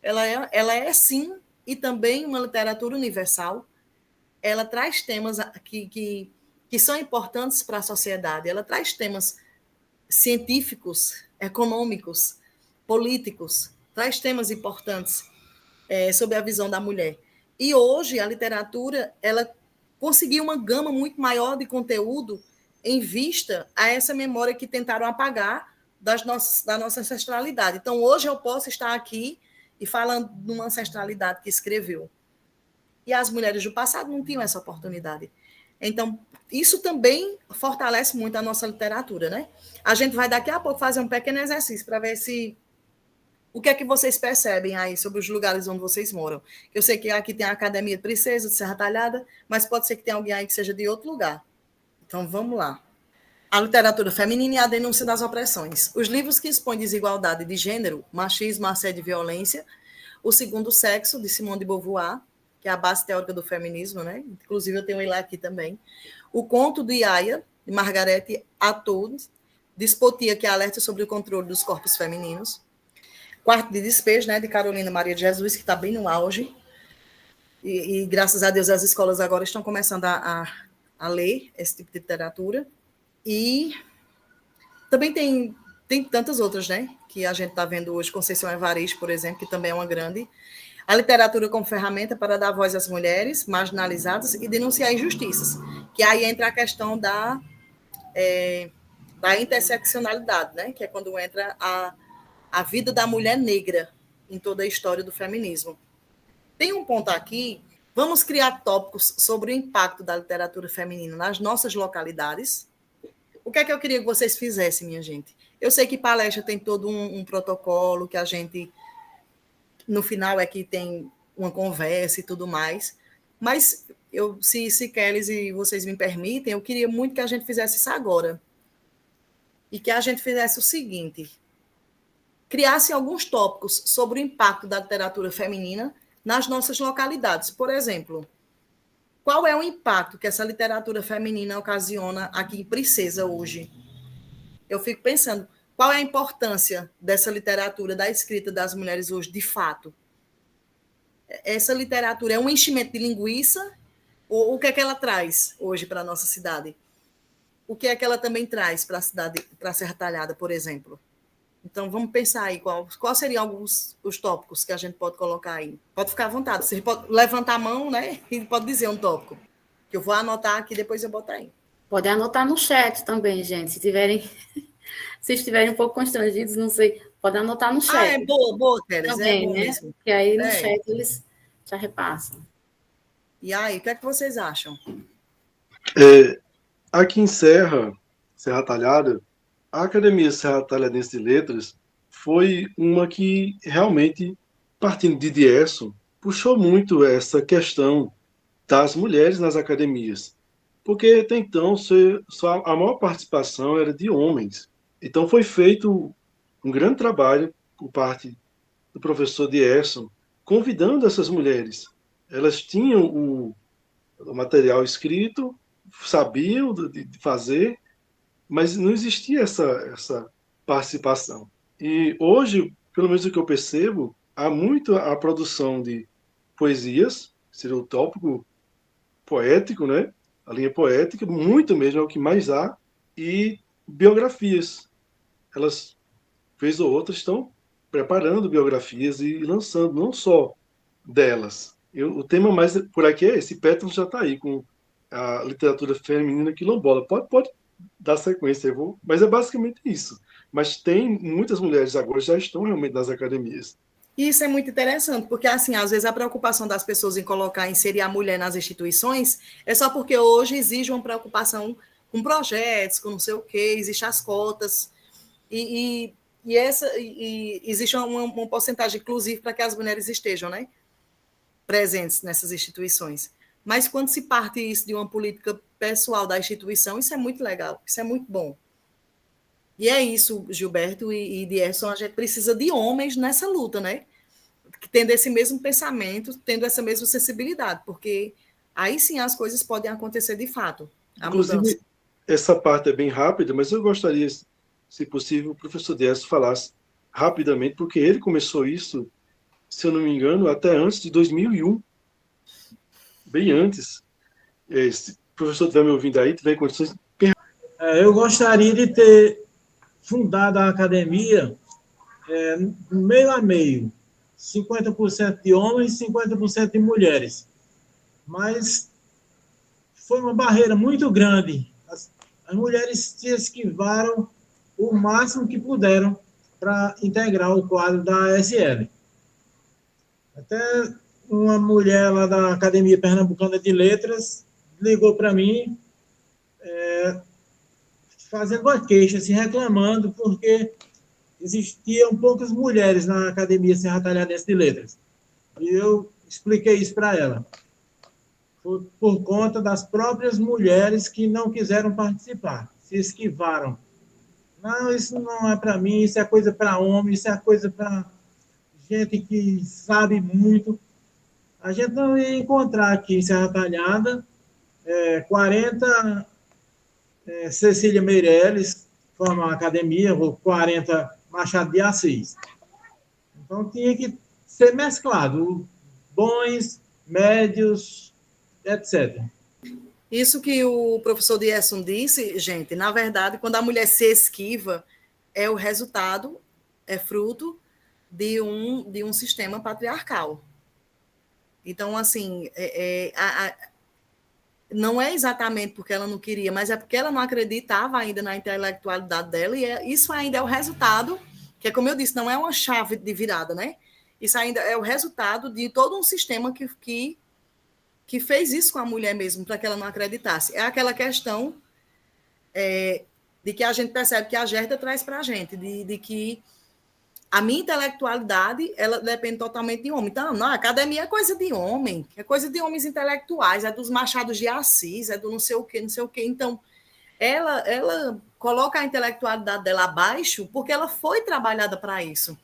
Ela é sim, e também uma literatura universal. Ela traz temas que são importantes para a sociedade. Ela traz temas científicos, econômicos, políticos, traz temas importantes sobre a visão da mulher. E hoje a literatura ela conseguiu uma gama muito maior de conteúdo em vista a essa memória que tentaram apagar da nossa ancestralidade. Então, hoje eu posso estar aqui e falando de uma ancestralidade que escreveu. E as mulheres do passado não tinham essa oportunidade. Então, isso também fortalece muito a nossa literatura, né? A gente vai daqui a pouco fazer um pequeno exercício para ver se o que é que vocês percebem aí sobre os lugares onde vocês moram. Eu sei que aqui tem a Academia de Princesa, de Serra Talhada, mas pode ser que tenha alguém aí que seja de outro lugar. Então, vamos lá. A literatura feminina e a denúncia das opressões. Os livros que expõem desigualdade de gênero, machismo, assédio e violência. O Segundo Sexo, de Simone de Beauvoir, que é a base teórica do feminismo, né? Inclusive, eu tenho ele aqui também. O Conto de Yaya, de Margaret Atwood. Despotia, que alerta sobre o controle dos corpos femininos. Quarto de Despejo, né, de Carolina Maria de Jesus, que está bem no auge. E, graças a Deus, as escolas agora estão começando a ler esse tipo de literatura. E também tem tantas outras, né, que a gente está vendo hoje. Conceição Evaristo, por exemplo, que também é uma grande. A literatura como ferramenta para dar voz às mulheres marginalizadas e denunciar injustiças. Que aí entra a questão da interseccionalidade, né, que é quando entra a vida da mulher negra em toda a história do feminismo. Tem um ponto aqui, vamos criar tópicos sobre o impacto da literatura feminina nas nossas localidades. O que é que eu queria que vocês fizessem, minha gente? Eu sei que palestra tem todo um protocolo, que a gente, no final, é que tem uma conversa e tudo mais, mas se Kelly e vocês me permitem, eu queria muito que a gente fizesse isso agora. E que a gente fizesse o seguinte: criasse alguns tópicos sobre o impacto da literatura feminina nas nossas localidades. Por exemplo, qual é o impacto que essa literatura feminina ocasiona aqui em Princesa hoje? Eu fico pensando, qual é a importância dessa literatura, da escrita das mulheres hoje, de fato? Essa literatura é um enchimento de linguiça? Ou o que é que ela traz hoje para a nossa cidade? O que é que ela também traz para a cidade, para a Serra Talhada, por exemplo? Então, vamos pensar aí qual seriam alguns os tópicos que a gente pode colocar aí. Pode ficar à vontade. Você pode levantar a mão, né? E pode dizer um tópico. Que eu vou anotar aqui, depois eu boto aí. Pode anotar no chat também, gente. Se estiverem um pouco constrangidos, não sei, pode anotar no chat. É boa, Teres, também, é bom né? mesmo. Porque aí no chat eles já repassam. E aí, o que é que vocês acham? Aqui em Serra Talhada, a Academia Serra Talhadense de Letras foi uma que realmente, partindo de Dierson, puxou muito essa questão das mulheres nas academias, porque até então só a maior participação era de homens. Então foi feito um grande trabalho por parte do professor Dierson, convidando essas mulheres. Elas tinham o material escrito, sabiam de fazer, mas não existia essa participação. E hoje, pelo menos o que eu percebo, há muito a produção de poesias, seria o tópico poético, né? A linha poética, muito mesmo, é o que mais há, e biografias. Elas, vez ou outra, estão preparando biografias e lançando, não só delas. O tema mais por aqui é esse. Pétalas já está aí, com a literatura feminina quilombola. Pode dar sequência, mas é basicamente isso. Mas tem muitas mulheres agora já estão realmente nas academias. E isso é muito interessante, porque, assim, às vezes a preocupação das pessoas em colocar, inserir a mulher nas instituições é só porque hoje exige uma preocupação com projetos, com não sei o quê, existem as cotas, e existe uma porcentagem, inclusive, para que as mulheres estejam, né, presentes nessas instituições. Mas quando se parte isso de uma política pessoal da instituição, isso é muito legal, isso é muito bom. E é isso, Gilberto e Dierson, a gente precisa de homens nessa luta, né? Tendo esse mesmo pensamento, tendo essa mesma sensibilidade, porque aí sim as coisas podem acontecer de fato, a mudança. Inclusive, essa parte é bem rápida, mas eu gostaria, se possível, o professor Décio falasse rapidamente, porque ele começou isso, se eu não me engano, até antes de 2001, bem antes. Se o professor estiver me ouvindo aí, tiver condições. Eu gostaria de ter fundado a academia meio a meio, 50% de homens e 50% de mulheres. Mas foi uma barreira muito grande. As mulheres se esquivaram o máximo que puderam para integrar o quadro da SL. Até uma mulher lá da Academia Pernambucana de Letras ligou para mim, fazendo uma queixa, assim, reclamando, porque existiam poucas mulheres na Academia Serra Talhadense de Letras. E eu expliquei isso para ela. Por conta das próprias mulheres que não quiseram participar, se esquivaram. Não, isso não é para mim, isso é coisa para homem, isso é coisa para gente que sabe muito. A gente não ia encontrar aqui em Serra Talhada 40 Cecília Meirelles formam a academia, ou 40 Machado de Assis. Então tinha que ser mesclado, bons, médios, etc. Isso que o professor Dierson disse, gente, na verdade, quando a mulher se esquiva, é o resultado, é fruto de um sistema patriarcal. Então, assim, não é exatamente porque ela não queria, mas é porque ela não acreditava ainda na intelectualidade dela, e isso ainda é o resultado, que é como eu disse, não é uma chave de virada, né? Isso ainda é o resultado de todo um sistema que fez isso com a mulher mesmo, para que ela não acreditasse. É aquela questão de que a gente percebe que a Gerda traz para a gente, de que a minha intelectualidade, ela depende totalmente de homem. Então, não, a academia é coisa de homem, é coisa de homens intelectuais, é dos Machados de Assis, é do não sei o quê, não sei o quê. Então, ela coloca a intelectualidade dela abaixo porque ela foi trabalhada para isso.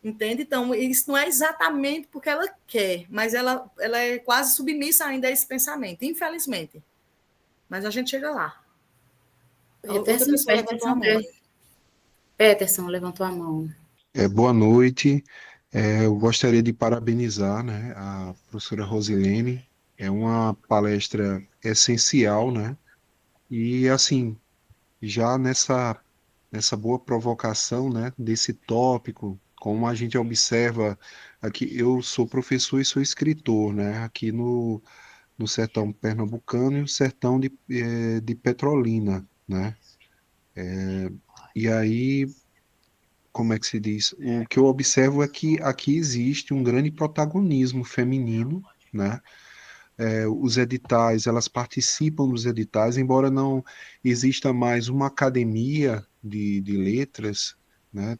Entende? Então, isso não é exatamente porque ela quer, mas ela é quase submissa ainda a esse pensamento, infelizmente. Mas a gente chega lá. Outra pessoa levantou a mão. Peterson levantou a mão. Boa noite. Eu gostaria de parabenizar, né, a professora Rosilene. É uma palestra essencial, né? E assim, já nessa boa provocação, né, desse tópico, como a gente observa aqui, eu sou professor e sou escritor, né, aqui no sertão pernambucano e o sertão de Petrolina, né? E aí, como é que se diz? O que eu observo é que aqui existe um grande protagonismo feminino, né? Os editais, elas participam dos editais, embora não exista mais uma academia de letras, né?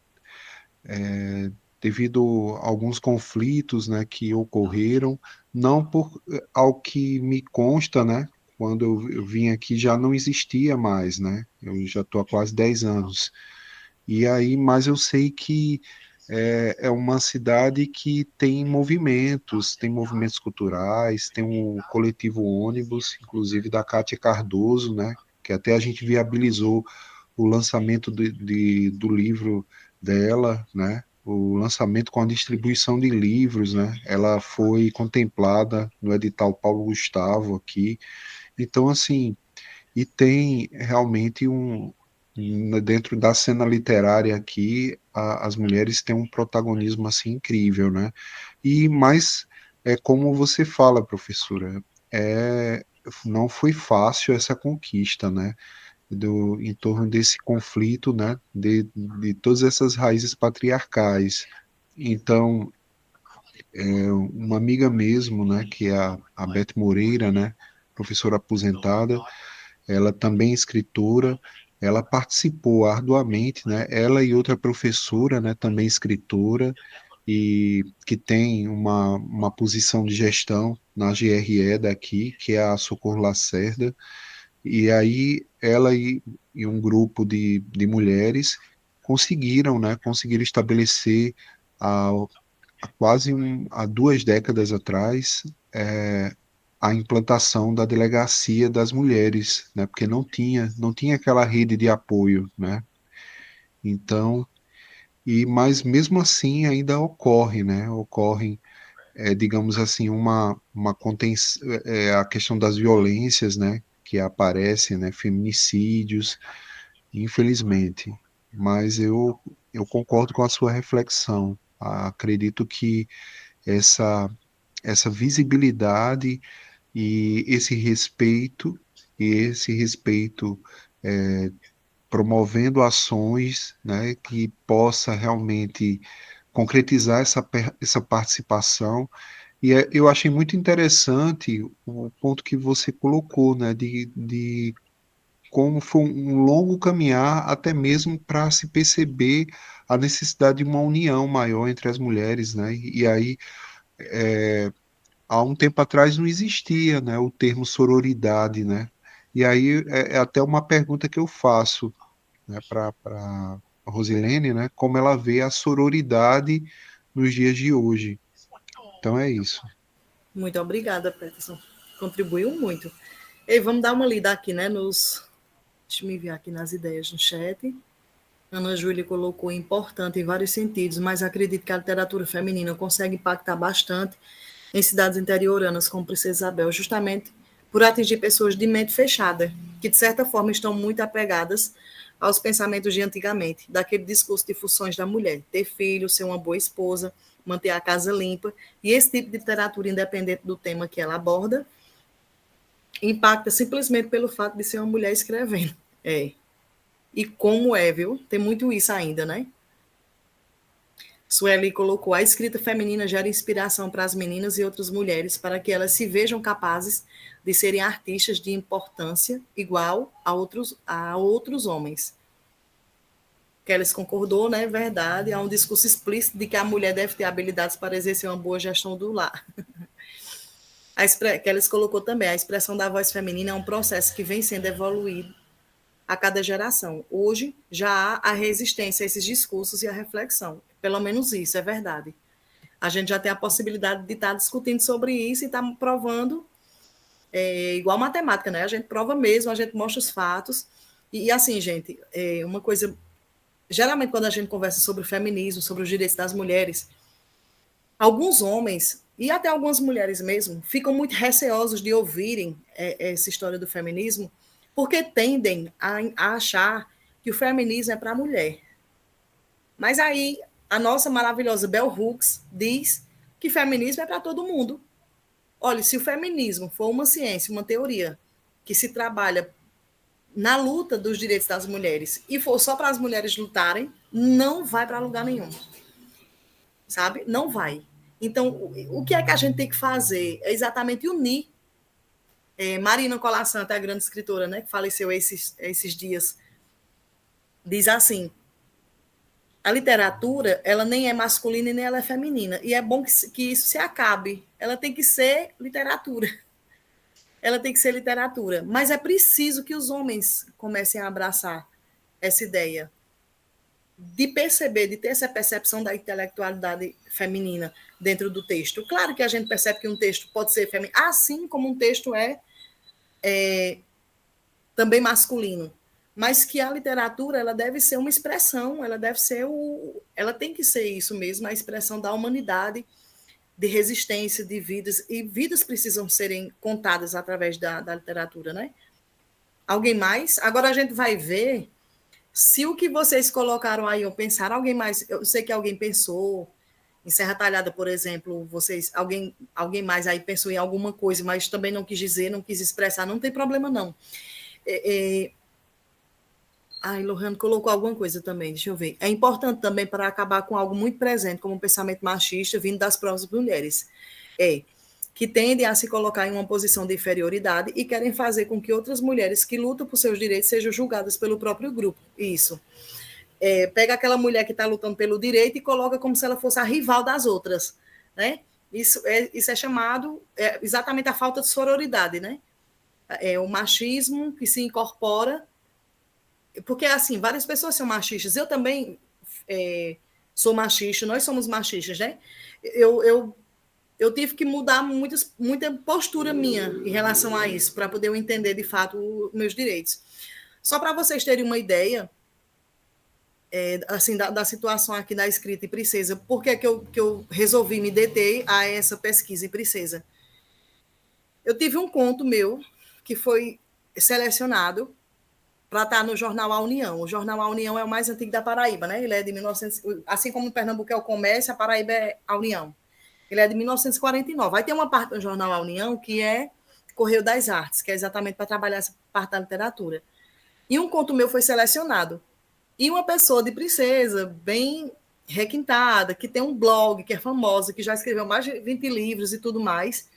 Devido a alguns conflitos, né, que ocorreram, não por ao que me consta, né? Quando eu vim aqui já não existia mais, né? Eu já estou há quase 10 anos. E aí, mas eu sei que é uma cidade que tem movimentos culturais, tem um coletivo ônibus, inclusive da Cátia Cardoso, né? Que até a gente viabilizou o lançamento do livro dela, né? O lançamento com a distribuição de livros, né? Ela foi contemplada no edital Paulo Gustavo aqui. Então, assim, e tem realmente dentro da cena literária aqui, as mulheres têm um protagonismo assim incrível, né? E mais é como você fala, professora, não foi fácil essa conquista, né? Em torno desse conflito, né? De todas essas raízes patriarcais. Então, uma amiga mesmo, né, que é a Beth Moreira, né, professora aposentada, ela também é escritora, ela participou arduamente, né, ela e outra professora, né, também escritora, e que tem uma posição de gestão na GRE daqui, que é a Socorro Lacerda, e aí ela e um grupo de mulheres conseguiram, né, conseguiram estabelecer há, há 2 décadas atrás, a implantação da delegacia das mulheres, né, porque não tinha aquela rede de apoio, né, então, mas mesmo assim ainda ocorre, né, ocorrem, digamos assim, uma contenção, a questão das violências, né, que aparecem, né, feminicídios, infelizmente. Mas eu concordo com a sua reflexão. Acredito que essa, essa visibilidade e esse respeito promovendo ações, né, que possa realmente concretizar essa participação. E eu achei muito interessante o ponto que você colocou, né, de como foi um longo caminhar até mesmo para se perceber a necessidade de uma união maior entre as mulheres, né? E aí, há um tempo atrás não existia, né, o termo sororidade, né? E aí é até uma pergunta que eu faço, né, para Rosilene, né, como ela vê a sororidade nos dias de hoje. Então é isso. Muito obrigada, Peterson. Contribuiu muito. E vamos dar uma lida aqui, né, deixa eu me enviar aqui nas ideias no chat. Ana Júlia colocou importante em vários sentidos, mas acredito que a literatura feminina consegue impactar bastante em cidades interioranas, como Princesa Isabel, justamente por atingir pessoas de mente fechada, que de certa forma estão muito apegadas aos pensamentos de antigamente, daquele discurso de funções da mulher, ter filho, ser uma boa esposa, manter a casa limpa, e esse tipo de literatura, independente do tema que ela aborda, impacta simplesmente pelo fato de ser uma mulher escrevendo. E como viu? Tem muito isso ainda, né? Sueli colocou: a escrita feminina gera inspiração para as meninas e outras mulheres para que elas se vejam capazes de serem artistas de importância igual a outros homens. Kelly concordou, né? Verdade. Há um discurso explícito de que a mulher deve ter habilidades para exercer uma boa gestão do lar. Kelly colocou também: a expressão da voz feminina é um processo que vem sendo evoluído a cada geração. Hoje já há a resistência a esses discursos e a reflexão. Pelo menos isso é verdade. A gente já tem a possibilidade de estar discutindo sobre isso e estar provando, igual matemática, né? A gente prova mesmo, a gente mostra os fatos. E assim, gente, uma coisa... Geralmente, quando a gente conversa sobre o feminismo, sobre os direitos das mulheres, alguns homens, e até algumas mulheres mesmo, ficam muito receosos de ouvirem essa história do feminismo, porque tendem a achar que o feminismo é para a mulher. Mas aí, a nossa maravilhosa Bell Hooks diz que feminismo é para todo mundo. Olha, se o feminismo for uma ciência, uma teoria que se trabalha na luta dos direitos das mulheres e for só para as mulheres lutarem, não vai para lugar nenhum. Sabe? Não vai. Então, o que é que a gente tem que fazer? É exatamente unir. Marina Colasanto, a grande escritora, né, que faleceu esses dias, diz assim: a literatura, ela nem é masculina e nem ela é feminina. E é bom que isso se acabe. Ela tem que ser literatura. Ela tem que ser literatura. Mas é preciso que os homens comecem a abraçar essa ideia de perceber, de ter essa percepção da intelectualidade feminina dentro do texto. Claro que a gente percebe que um texto pode ser feminino, assim como um texto é também masculino, mas que a literatura ela deve ser uma expressão, ela tem que ser isso mesmo, a expressão da humanidade, de resistência, de vidas, e vidas precisam serem contadas através da literatura, né? Alguém mais? Agora a gente vai ver se o que vocês colocaram aí, ou pensaram, alguém mais, eu sei que alguém pensou em Serra Talhada, por exemplo, alguém mais aí pensou em alguma coisa, mas também não quis dizer, não quis expressar, não tem problema não. Ai, Lohane colocou alguma coisa também, deixa eu ver. É importante também para acabar com algo muito presente, como o pensamento machista vindo das próprias mulheres. Que tendem a se colocar em uma posição de inferioridade e querem fazer com que outras mulheres que lutam por seus direitos sejam julgadas pelo próprio grupo. Isso. Pega aquela mulher que está lutando pelo direito e coloca como se ela fosse a rival das outras, né? Isso é chamado exatamente a falta de sororidade, né? É o machismo que se incorpora, porque, assim, várias pessoas são machistas. Eu também sou machista, nós somos machistas, né? Eu tive que mudar muita postura minha em relação a isso, para poder eu entender, de fato, os meus direitos. Só para vocês terem uma ideia, assim, da situação aqui da escrita em Princesa, por que eu resolvi me deter a essa pesquisa em Princesa? Eu tive um conto meu que foi selecionado para estar no jornal A União. O jornal A União é o mais antigo da Paraíba, né? Ele é de 1900, assim como no Pernambuco é o Comércio, a Paraíba é a União. Ele é de 1949. Aí tem uma parte do jornal A União que é Correio das Artes, que é exatamente para trabalhar essa parte da literatura. E um conto meu foi selecionado. E uma pessoa de Princesa, bem requintada, que tem um blog, que é famosa, que já escreveu mais de 20 livros e tudo mais,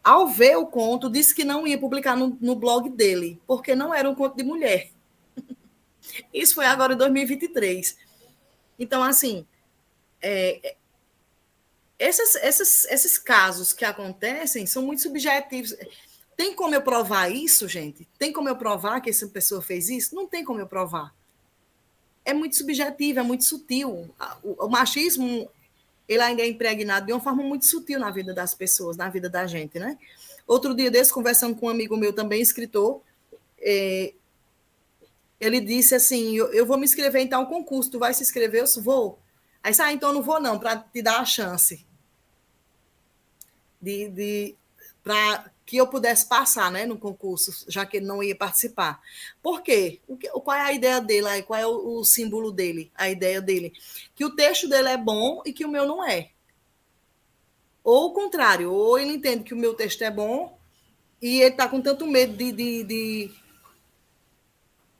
ao ver o conto, disse que não ia publicar no blog dele, porque não era um conto de mulher. Isso foi agora em 2023. Então, assim, esses casos que acontecem são muito subjetivos. Tem como eu provar isso, gente? Tem como eu provar que essa pessoa fez isso? Não tem como eu provar. É muito subjetivo, é muito sutil. O machismo, ele ainda é impregnado de uma forma muito sutil na vida das pessoas, na vida da gente, né? Outro dia desse, conversando com um amigo meu também, escritor, ele disse assim, eu vou me inscrever em tal concurso, tu vai se inscrever? Eu vou. Aí, então eu não vou não, para te dar a chance para que eu pudesse passar, né, no concurso, já que ele não ia participar. Por quê? Qual é a ideia dele? Qual é o símbolo dele? A ideia dele? Que o texto dele é bom e que o meu não é. Ou o contrário, ou ele entende que o meu texto é bom e ele está com tanto medo de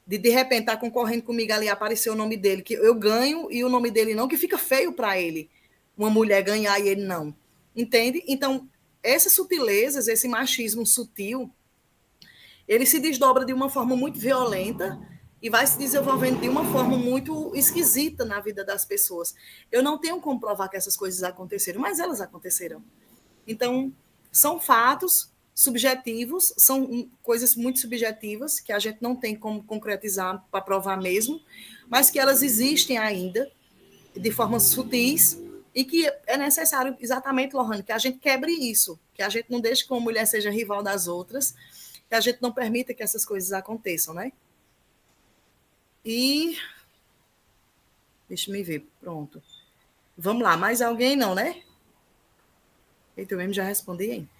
repente estar concorrendo comigo ali, aparecer o nome dele, que eu ganho e o nome dele não, que fica feio para ele, uma mulher ganhar e ele não. Entende? Então, essas sutilezas, esse machismo sutil, ele se desdobra de uma forma muito violenta e vai se desenvolvendo de uma forma muito esquisita na vida das pessoas. Eu não tenho como provar que essas coisas aconteceram, mas elas aconteceram. Então, são fatos subjetivos, são coisas muito subjetivas, que a gente não tem como concretizar para provar mesmo, mas que elas existem ainda, de formas sutis, e que é necessário, exatamente, Lohane, que a gente quebre isso, que a gente não deixe que uma mulher seja rival das outras, que a gente não permita que essas coisas aconteçam, né? E... deixa eu ver, pronto. Vamos lá, mais alguém não, né? Eita, eu mesmo já respondi, hein?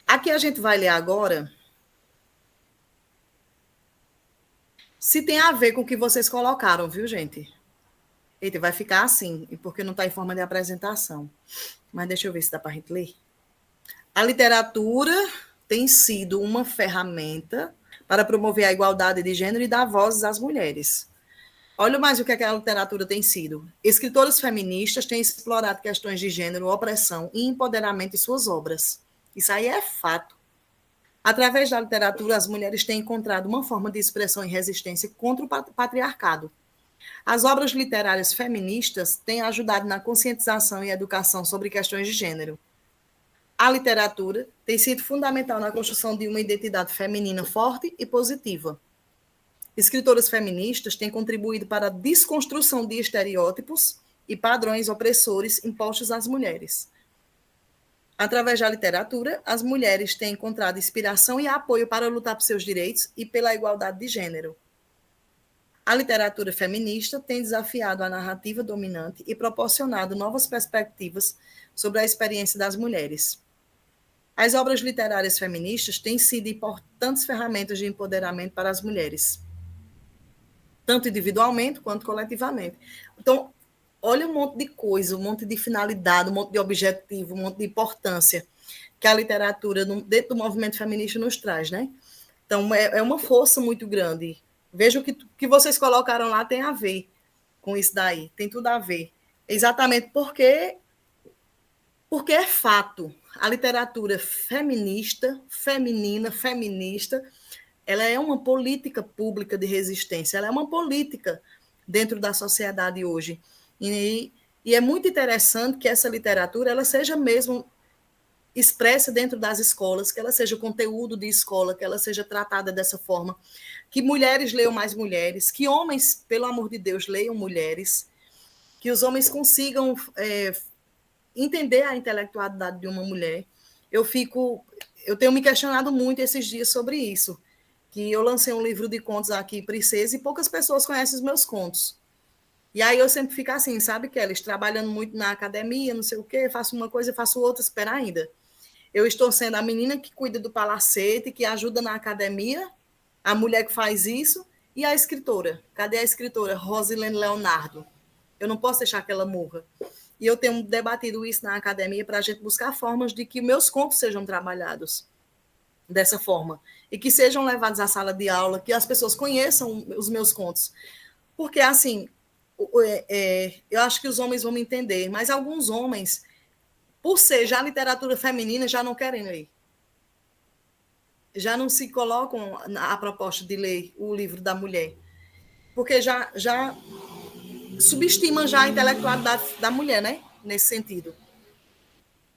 Aqui a gente vai ler agora se tem a ver com o que vocês colocaram, viu, gente? Eita, vai ficar assim, porque não está em forma de apresentação. Mas deixa eu ver se dá para a gente ler. A literatura tem sido uma ferramenta para promover a igualdade de gênero e dar vozes às mulheres. Olha mais o que a literatura tem sido. Escritoras feministas têm explorado questões de gênero, opressão e empoderamento em suas obras. Isso aí é fato. Através da literatura, as mulheres têm encontrado uma forma de expressão e resistência contra o patriarcado. As obras literárias feministas têm ajudado na conscientização e educação sobre questões de gênero. A literatura tem sido fundamental na construção de uma identidade feminina forte e positiva. Escritoras feministas têm contribuído para a desconstrução de estereótipos e padrões opressores impostos às mulheres. Através da literatura, as mulheres têm encontrado inspiração e apoio para lutar por seus direitos e pela igualdade de gênero. A literatura feminista tem desafiado a narrativa dominante e proporcionado novas perspectivas sobre a experiência das mulheres. As obras literárias feministas têm sido importantes ferramentas de empoderamento para as mulheres, tanto individualmente quanto coletivamente. Então, olha um monte de coisa, um monte de finalidade, um monte de objetivo, um monte de importância que a literatura, dentro do movimento feminista, nos traz, né? Então, é uma força muito grande Veja que vocês colocaram lá tem a ver com isso daí, tem tudo a ver. Exatamente porque é fato. A literatura feminista, feminina, feminista, ela é uma política pública de resistência, ela é uma política dentro da sociedade hoje. E é muito interessante que essa literatura ela seja mesmo expressa dentro das escolas, que ela seja conteúdo de escola, que ela seja tratada dessa forma, que mulheres leiam mais mulheres, que homens, pelo amor de Deus, leiam mulheres, que os homens consigam entender a intelectualidade de uma mulher. Eu tenho me questionado muito esses dias sobre isso, que eu lancei um livro de contos aqui, Princesa, e poucas pessoas conhecem os meus contos. E aí eu sempre fico assim, sabe, Kelly, trabalhando muito na academia, não sei o quê, faço uma coisa, faço outra, espera ainda. Eu estou sendo a menina que cuida do palacete, que ajuda na academia, a mulher que faz isso, e a escritora. Cadê a escritora? Rosilene Leonardo. Eu não posso deixar que ela morra. E eu tenho debatido isso na academia para a gente buscar formas de que meus contos sejam trabalhados dessa forma. E que sejam levados à sala de aula, que as pessoas conheçam os meus contos. Porque, assim, eu acho que os homens vão me entender, mas alguns homens, por ser já literatura feminina, já não querem ler. Já não se colocam a proposta de ler o livro da mulher. Porque já subestimam já a intelectualidade da mulher, né? Nesse sentido.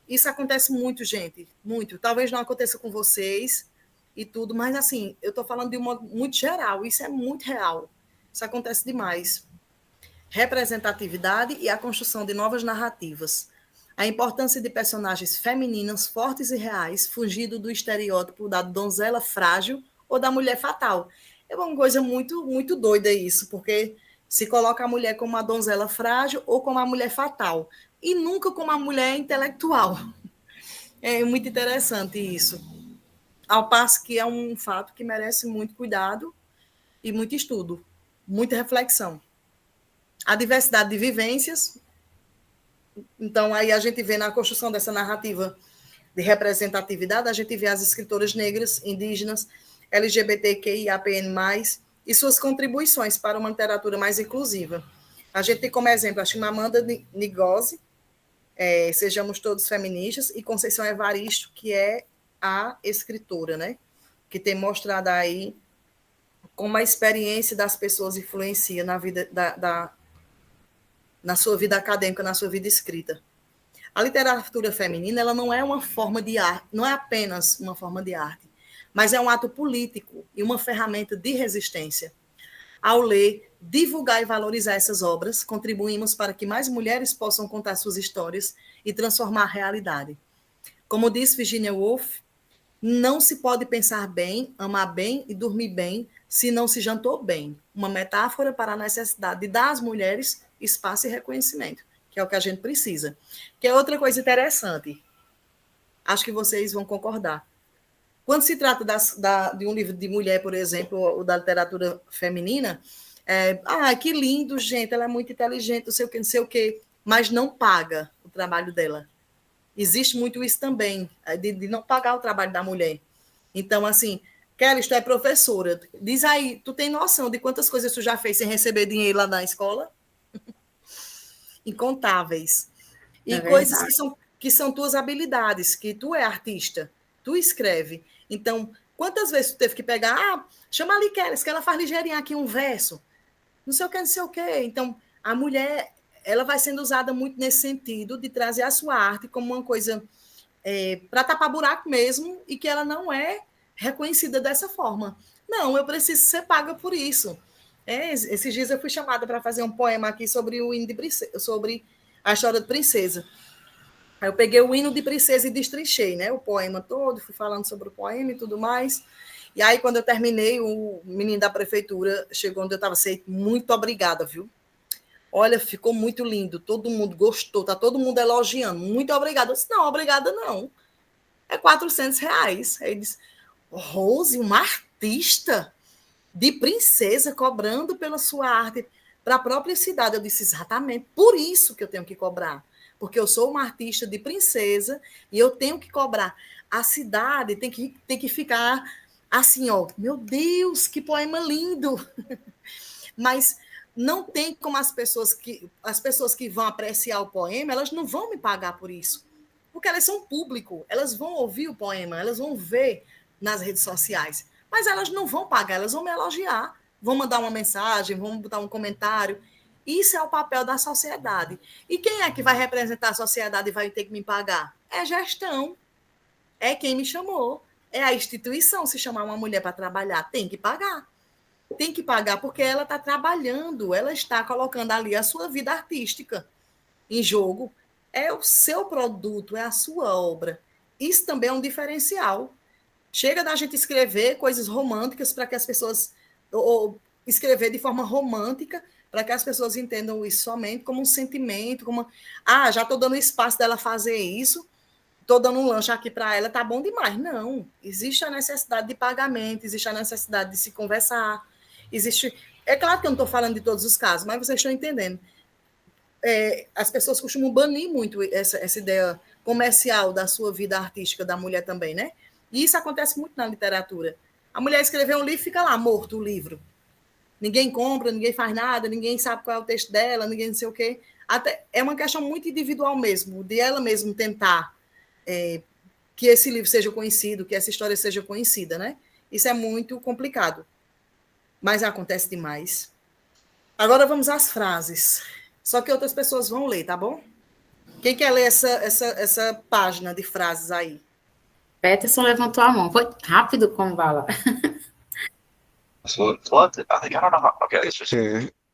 Isso acontece muito, gente. Muito. Talvez não aconteça com vocês e tudo, mas assim, eu estou falando de um modo muito geral. Isso é muito real. Isso acontece demais. Representatividade e a construção de novas narrativas. A importância de personagens femininas fortes e reais, fugindo do estereótipo da donzela frágil ou da mulher fatal. É uma coisa muito, muito doida isso, porque se coloca a mulher como uma donzela frágil ou como a mulher fatal, e nunca como a mulher intelectual. É muito interessante isso. Ao passo que é um fato que merece muito cuidado e muito estudo, muita reflexão. A diversidade de vivências. Então, aí a gente vê na construção dessa narrativa de representatividade, a gente vê as escritoras negras, indígenas, LGBTQIAPN+, e suas contribuições para uma literatura mais inclusiva. A gente tem como exemplo a Chimamanda Ngozi, Sejamos Todos Feministas, e Conceição Evaristo, que é a escritora, né? Que tem mostrado aí como a experiência das pessoas influencia na vida na sua vida acadêmica, na sua vida escrita. A literatura feminina, ela não é uma forma de arte, não é apenas uma forma de arte, mas é um ato político e uma ferramenta de resistência. Ao ler, divulgar e valorizar essas obras, contribuímos para que mais mulheres possam contar suas histórias e transformar a realidade. Como diz Virginia Woolf, não se pode pensar bem, amar bem e dormir bem se não se jantou bem. Uma metáfora para a necessidade de dar às mulheres espaço e reconhecimento, que é o que a gente precisa. Que é outra coisa interessante. Acho que vocês vão concordar. Quando se trata de um livro de mulher, por exemplo, ou da literatura feminina, que lindo, gente, ela é muito inteligente, não sei o quê, mas não paga o trabalho dela. Existe muito isso também, de não pagar o trabalho da mulher. Então, assim, Kelly, tu é professora, diz aí, tu tem noção de quantas coisas tu já fez sem receber dinheiro lá na escola? Incontáveis. E coisas que são tuas habilidades, que tu é artista, tu escreve. Então, quantas vezes tu teve que pegar, chama ali Kelly, que ela faz ligeirinho aqui um verso, não sei o que, não sei o que. Então, a mulher, ela vai sendo usada muito nesse sentido, de trazer a sua arte como uma coisa para tapar buraco mesmo, e que ela não é reconhecida dessa forma. Não, eu preciso ser paga por isso. Esses dias eu fui chamada para fazer um poema aqui sobre o hino de princesa, sobre a história de princesa. Aí eu peguei o hino de princesa e destrinchei, né, o poema todo, fui falando sobre o poema e tudo mais. E aí, quando eu terminei, o menino da prefeitura chegou onde eu estava, assim, muito obrigada, viu? Olha, ficou muito lindo, todo mundo gostou, tá todo mundo elogiando, muito obrigada. Eu disse, não, obrigada não, é R$400. Aí ele disse, Rose, uma artista de princesa cobrando pela sua arte para a própria cidade. Eu disse, exatamente, por isso que eu tenho que cobrar, porque eu sou uma artista de princesa e eu tenho que cobrar. A cidade tem que ficar assim, ó, meu Deus, que poema lindo! Mas não tem como as pessoas que vão apreciar o poema, elas não vão me pagar por isso, porque elas são público, elas vão ouvir o poema, elas vão ver nas redes sociais, mas elas não vão pagar, elas vão me elogiar, vão mandar uma mensagem, vão botar um comentário. Isso é o papel da sociedade. E quem é que vai representar a sociedade e vai ter que me pagar? É a gestão, é quem me chamou, é a instituição. Se chamar uma mulher para trabalhar, tem que pagar. Tem que pagar porque ela está trabalhando, ela está colocando ali a sua vida artística em jogo. É o seu produto, é a sua obra. Isso também é um diferencial. Chega da gente escrever coisas românticas para que as pessoas... ou escrever de forma romântica para que as pessoas entendam isso somente como um sentimento, como... Ah, já estou dando espaço dela fazer isso, estou dando um lanche aqui para ela, tá bom demais. Não. Existe a necessidade de pagamento, existe a necessidade de se conversar. Existe... É claro que eu não estou falando de todos os casos, mas vocês estão entendendo. As pessoas costumam banir muito essa ideia comercial da sua vida artística da mulher também, né? E isso acontece muito na literatura. A mulher escreveu um livro e fica lá, morto o livro. Ninguém compra, ninguém faz nada, ninguém sabe qual é o texto dela, ninguém não sei o quê. Até, é uma questão muito individual mesmo, de ela mesma tentar que esse livro seja conhecido, que essa história seja conhecida, né? Isso é muito complicado. Mas acontece demais. Agora vamos às frases. Só que outras pessoas vão ler, tá bom? Quem quer ler essa página de frases aí? Peterson levantou a mão. Foi rápido como bala.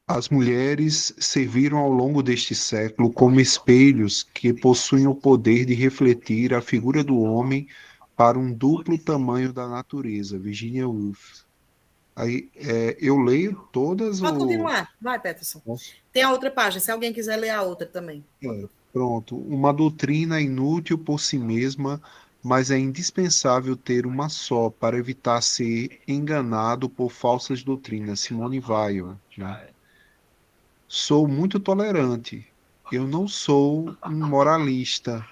As mulheres serviram ao longo deste século como espelhos que possuem o poder de refletir a figura do homem para um duplo tamanho da natureza. Virginia Woolf. Aí, eu leio todas Pode ou... continuar. Vai, Peterson. Tem a outra página, se alguém quiser ler a outra também. Pronto. Uma doutrina inútil por si mesma, mas é indispensável ter uma só para evitar ser enganado por falsas doutrinas. Simone Weil, né? Sou muito tolerante. Eu não sou uma moralista,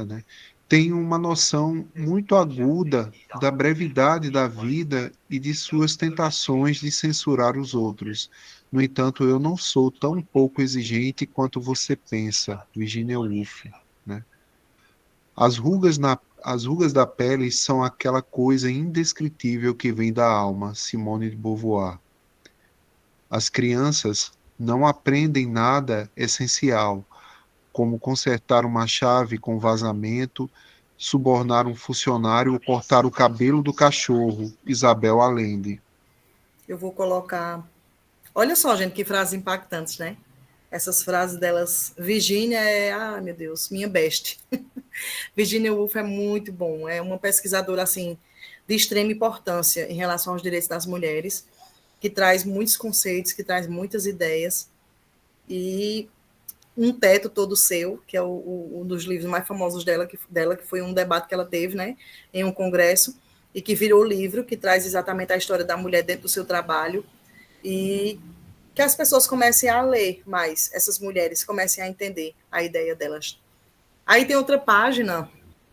né? Tenho uma noção muito aguda da brevidade da vida e de suas tentações de censurar os outros. No entanto, eu não sou tão pouco exigente quanto você pensa, Virginia Woolf, né? As rugas da pele são aquela coisa indescritível que vem da alma, Simone de Beauvoir. As crianças não aprendem nada essencial, como consertar uma chave com vazamento, subornar um funcionário ou cortar o cabelo do cachorro, Isabel Allende. Eu vou colocar... Olha só, gente, que frases impactantes, né? Essas frases delas... Virginia ah, meu Deus, minha best. Virginia Woolf é muito bom. É uma pesquisadora, assim, de extrema importância em relação aos direitos das mulheres, que traz muitos conceitos, que traz muitas ideias, e Um Teto Todo Seu, que é um dos livros mais famosos dela, que foi um debate que ela teve, né, em um congresso, e que virou livro, que traz exatamente a história da mulher dentro do seu trabalho, e que as pessoas comecem a ler mais, essas mulheres comecem a entender a ideia delas. Aí tem outra página,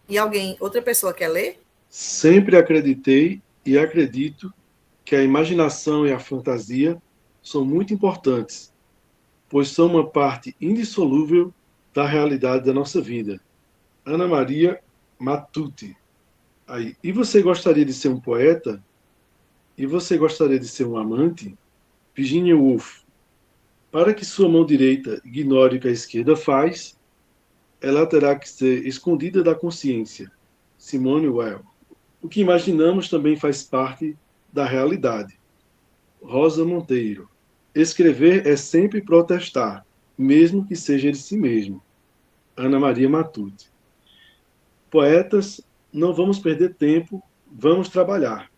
e outra pessoa quer ler? Sempre acreditei e acredito que a imaginação e a fantasia são muito importantes, pois são uma parte indissolúvel da realidade da nossa vida. Ana Maria Matute. Aí, e você gostaria de ser um poeta? E você gostaria de ser um amante? Virginia Woolf. Para que sua mão direita ignore o que a esquerda faz, ela terá que ser escondida da consciência. Simone Weil. O que imaginamos também faz parte da realidade. Rosa Monteiro. Escrever é sempre protestar, mesmo que seja de si mesmo. Ana Maria Matute. Poetas, não vamos perder tempo, vamos trabalhar.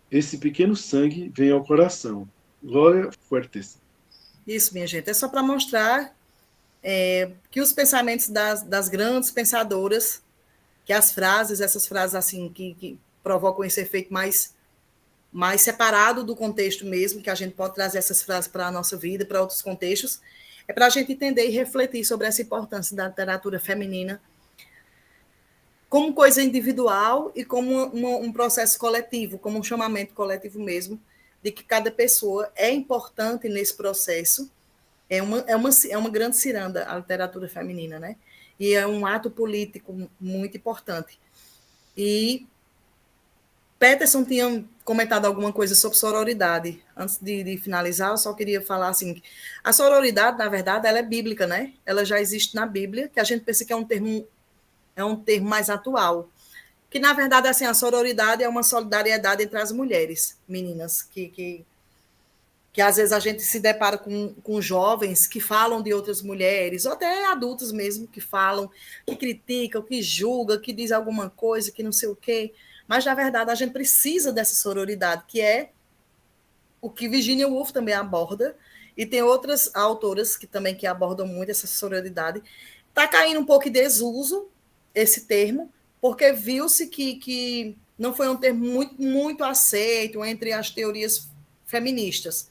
Esse pequeno sangue vem ao coração. Glória Fuertes. Isso, minha gente, é só para mostrar que os pensamentos das grandes pensadoras, que as frases, essas frases assim que provocam esse efeito mais separado do contexto mesmo, que a gente pode trazer essas frases para a nossa vida, para outros contextos, é para a gente entender e refletir sobre essa importância da literatura feminina como coisa individual e como um processo coletivo, como um chamamento coletivo mesmo, de que cada pessoa é importante nesse processo. É uma grande ciranda a literatura feminina, né? E é um ato político muito importante. E Peterson tinha comentado alguma coisa sobre sororidade. Antes de finalizar, eu só queria falar assim, a sororidade, na verdade, ela é bíblica, né? Ela já existe na Bíblia, que a gente pensa que é um termo mais atual. Que, na verdade, assim, a sororidade é uma solidariedade entre as mulheres, meninas, que às vezes a gente se depara com jovens que falam de outras mulheres, ou até adultos mesmo, que falam, que criticam, que julgam, que diz alguma coisa, que não sei o quê. Mas, na verdade, a gente precisa dessa sororidade, que é o que Virginia Woolf também aborda, e tem outras autoras que abordam muito essa sororidade. Está caindo um pouco em desuso esse termo, porque viu-se que não foi um termo muito, muito aceito entre as teorias feministas.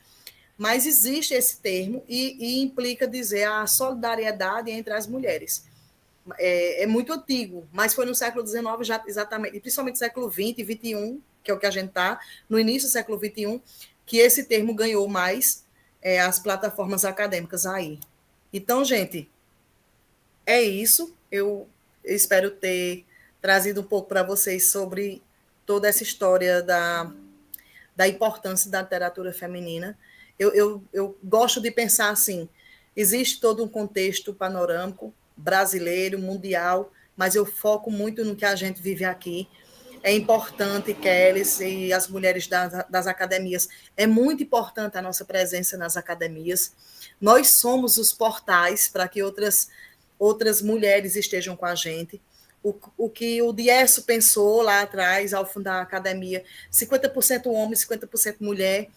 Mas existe esse termo e implica dizer a solidariedade entre as mulheres. É muito antigo, mas foi no século XIX já exatamente, e principalmente no século XX e XXI, que é o que a gente está, no início do século XXI, que esse termo ganhou mais as plataformas acadêmicas aí. Então, gente, é isso. Eu espero ter trazido um pouco para vocês sobre toda essa história da importância da literatura feminina. Eu gosto de pensar assim, existe todo um contexto panorâmico, brasileiro, mundial, mas eu foco muito no que a gente vive aqui. É importante, Kelly e as mulheres das academias, é muito importante a nossa presença nas academias. Nós somos os portais para que outras mulheres estejam com a gente. O que o Diesso pensou lá atrás, ao fundar a academia, 50% homem, 50% mulher,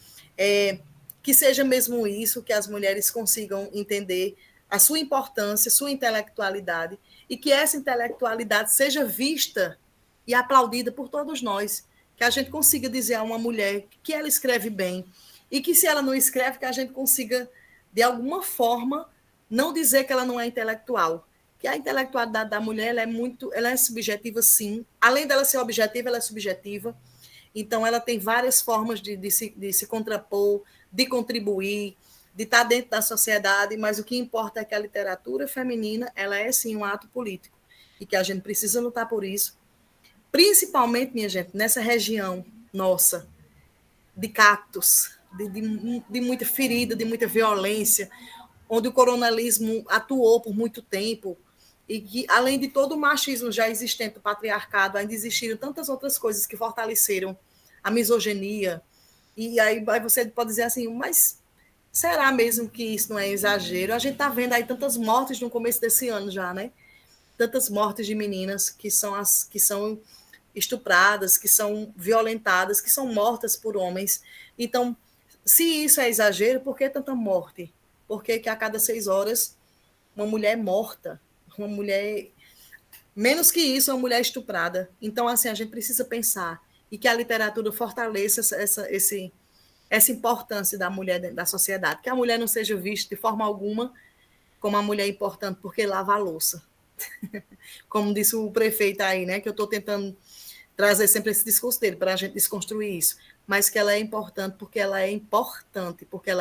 que seja mesmo isso, que as mulheres consigam entender a sua importância, sua intelectualidade, e que essa intelectualidade seja vista e aplaudida por todos nós, que a gente consiga dizer a uma mulher que ela escreve bem, e que se ela não escreve, que a gente consiga, de alguma forma, não dizer que ela não é intelectual, que a intelectualidade da mulher ela é subjetiva, sim. Além dela ser objetiva, ela é subjetiva. Então, ela tem várias formas de se contrapor, de contribuir, de estar dentro da sociedade, mas o que importa é que a literatura feminina ela é, sim, um ato político e que a gente precisa lutar por isso, principalmente, minha gente, nessa região nossa, de cactos, de muita ferida, de muita violência, onde o coronelismo atuou por muito tempo, e que, além de todo o machismo já existente do patriarcado, ainda existiram tantas outras coisas que fortaleceram a misoginia. E aí você pode dizer assim, mas será mesmo que isso não é exagero? A gente está vendo aí tantas mortes no começo desse ano já, né? Tantas mortes de meninas que são estupradas, que são violentadas, que são mortas por homens. Então, se isso é exagero, por que tanta morte? Por que a cada 6 horas uma mulher é morta? Uma mulher... Menos que isso, uma mulher estuprada. Então, assim, a gente precisa pensar e que a literatura fortaleça essa importância da mulher dentro da sociedade. Que a mulher não seja vista de forma alguma como uma mulher importante porque lava a louça. Como disse o prefeito aí, né? Que eu estou tentando trazer sempre esse discurso dele para a gente desconstruir isso. Mas que ela é importante, porque ela é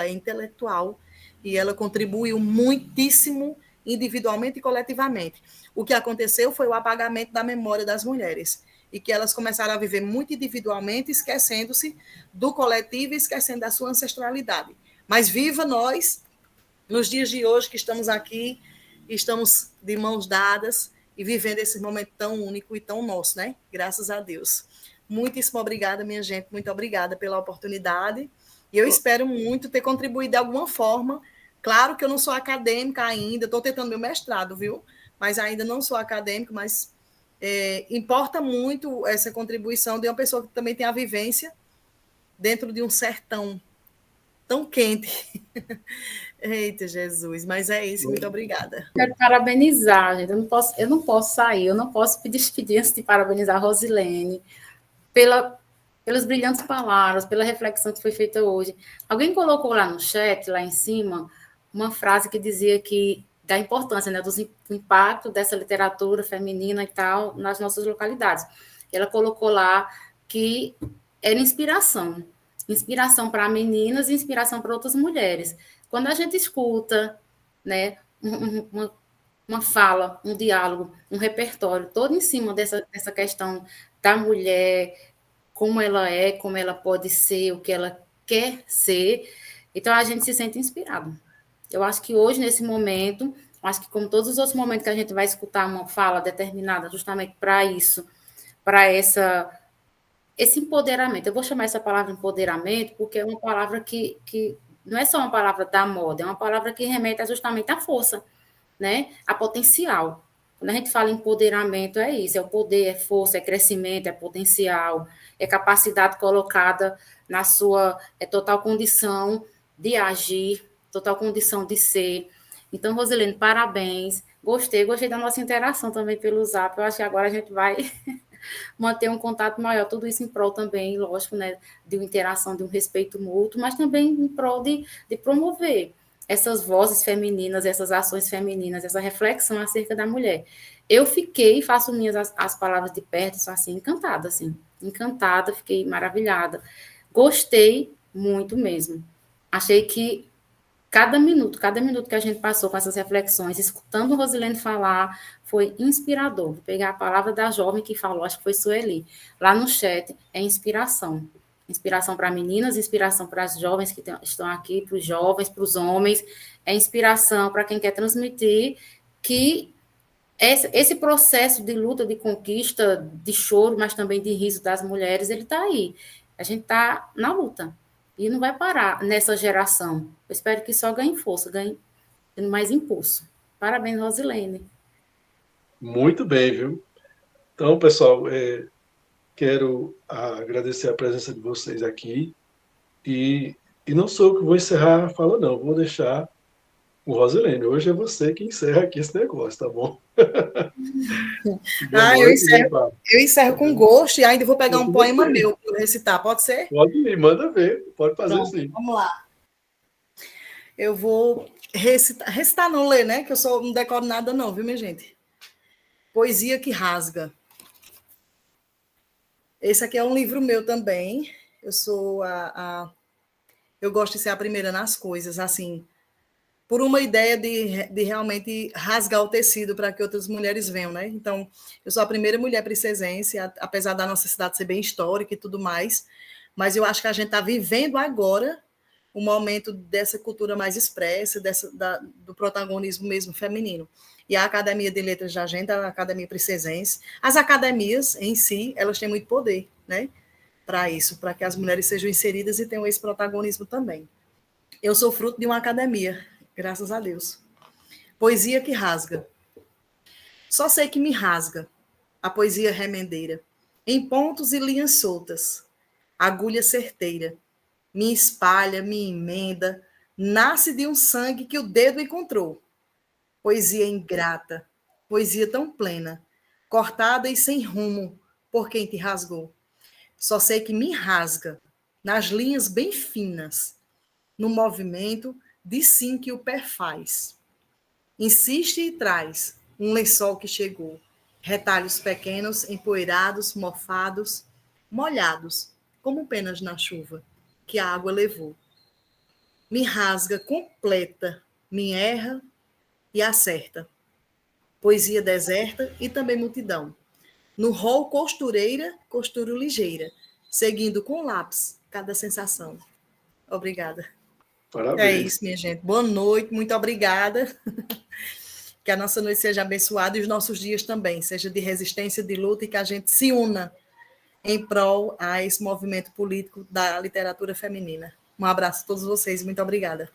intelectual e ela contribuiu muitíssimo individualmente e coletivamente. O que aconteceu foi o apagamento da memória das mulheres e que elas começaram a viver muito individualmente, esquecendo-se do coletivo e esquecendo da sua ancestralidade. Mas viva nós, nos dias de hoje que estamos aqui, estamos de mãos dadas e vivendo esse momento tão único e tão nosso, né? Graças a Deus. Muitíssimo obrigada, minha gente, muito obrigada pela oportunidade. E eu espero muito ter contribuído de alguma forma. Claro que eu não sou acadêmica ainda, estou tentando meu mestrado, viu? Mas ainda não sou acadêmica, mas importa muito essa contribuição de uma pessoa que também tem a vivência dentro de um sertão tão quente. Eita, Jesus, mas é isso, muito obrigada. Quero parabenizar, gente. Eu não posso sair, eu não posso me despedir antes de parabenizar a Rosilene pelas brilhantes palavras, pela reflexão que foi feita hoje. Alguém colocou lá no chat, lá em cima, uma frase que dizia que da importância, né, do impacto dessa literatura feminina e tal nas nossas localidades. Ela colocou lá que era inspiração para meninas e inspiração para outras mulheres. Quando a gente escuta, né, uma fala, um diálogo, um repertório todo em cima dessa questão da mulher, como ela pode ser, o que ela quer ser, então a gente se sente inspirado. Eu acho que hoje, nesse momento, acho que como todos os outros momentos que a gente vai escutar uma fala determinada justamente para isso, para esse empoderamento. Eu vou chamar essa palavra empoderamento porque é uma palavra que não é só uma palavra da moda, é uma palavra que remete justamente à força, né? A potencial. Quando a gente fala em empoderamento, é isso, é o poder, é força, é crescimento, é potencial, é capacidade colocada na sua total condição de agir, total condição de ser. Então, Rosilene, parabéns. Gostei da nossa interação também pelo Zap. Eu acho que agora a gente vai manter um contato maior, tudo isso em prol também, lógico, né, de uma interação, de um respeito mútuo, mas também em prol de promover essas vozes femininas, essas ações femininas, essa reflexão acerca da mulher. Eu fiquei, faço minhas as palavras de perto, sou assim, encantada, fiquei maravilhada. Gostei muito mesmo. Achei que cada minuto que a gente passou com essas reflexões, escutando Rosilene falar, foi inspirador. Vou pegar a palavra da jovem que falou, acho que foi Sueli, lá no chat, é inspiração. Inspiração para meninas, inspiração para as jovens que estão aqui, para os jovens, para os homens, é inspiração para quem quer transmitir que esse processo de luta, de conquista, de choro, mas também de riso das mulheres, ele está aí. A gente está na luta. E não vai parar nessa geração. Eu espero que só ganhe força, ganhe mais impulso. Parabéns, Rosilene. Muito bem, viu? Então, pessoal, quero agradecer a presença de vocês aqui. E não sou eu que vou encerrar a fala, não. Vou deixar o Rosilene. Hoje é você que encerra aqui esse negócio, tá bom? Eu encerro com gosto e ainda vou pegar um poema meu para recitar. Pode ser? Pode ir, manda ver. Pode fazer Pronto, sim. Vamos lá. Eu vou recitar não ler, né? Que eu não decoro nada não, viu, minha gente? Poesia que rasga. Esse aqui é um livro meu também. Eu sou eu gosto de ser a primeira nas coisas, assim, por uma ideia de realmente rasgar o tecido para que outras mulheres venham, né? Então, eu sou a primeira mulher pricesense, apesar da nossa cidade ser bem histórica e tudo mais, mas eu acho que a gente está vivendo agora o momento dessa cultura mais expressa, do protagonismo mesmo feminino. E a Academia de Letras da gente, a Academia Pricesense, as academias em si, elas têm muito poder, né? Para isso, para que as mulheres sejam inseridas e tenham esse protagonismo também. Eu sou fruto de uma academia, graças a Deus. Poesia que rasga. Só sei que me rasga a poesia remendeira, em pontos e linhas soltas, agulha certeira, me espalha, me emenda, nasce de um sangue que o dedo encontrou. Poesia ingrata, poesia tão plena, cortada e sem rumo, por quem te rasgou. Só sei que me rasga, nas linhas bem finas, no movimento de sim que o pé faz. Insiste e traz um lençol que chegou, retalhos pequenos, empoeirados, mofados, molhados, como penas na chuva, que a água levou. Me rasga completa, me erra e acerta. Poesia deserta e também multidão. No rol costureira, costuro ligeira, seguindo com lápis cada sensação. Obrigada. Parabéns. É isso, minha gente. Boa noite, muito obrigada. Que a nossa noite seja abençoada e os nossos dias também, seja de resistência, de luta e que a gente se una em prol a esse movimento político da literatura feminina. Um abraço a todos vocês e muito obrigada.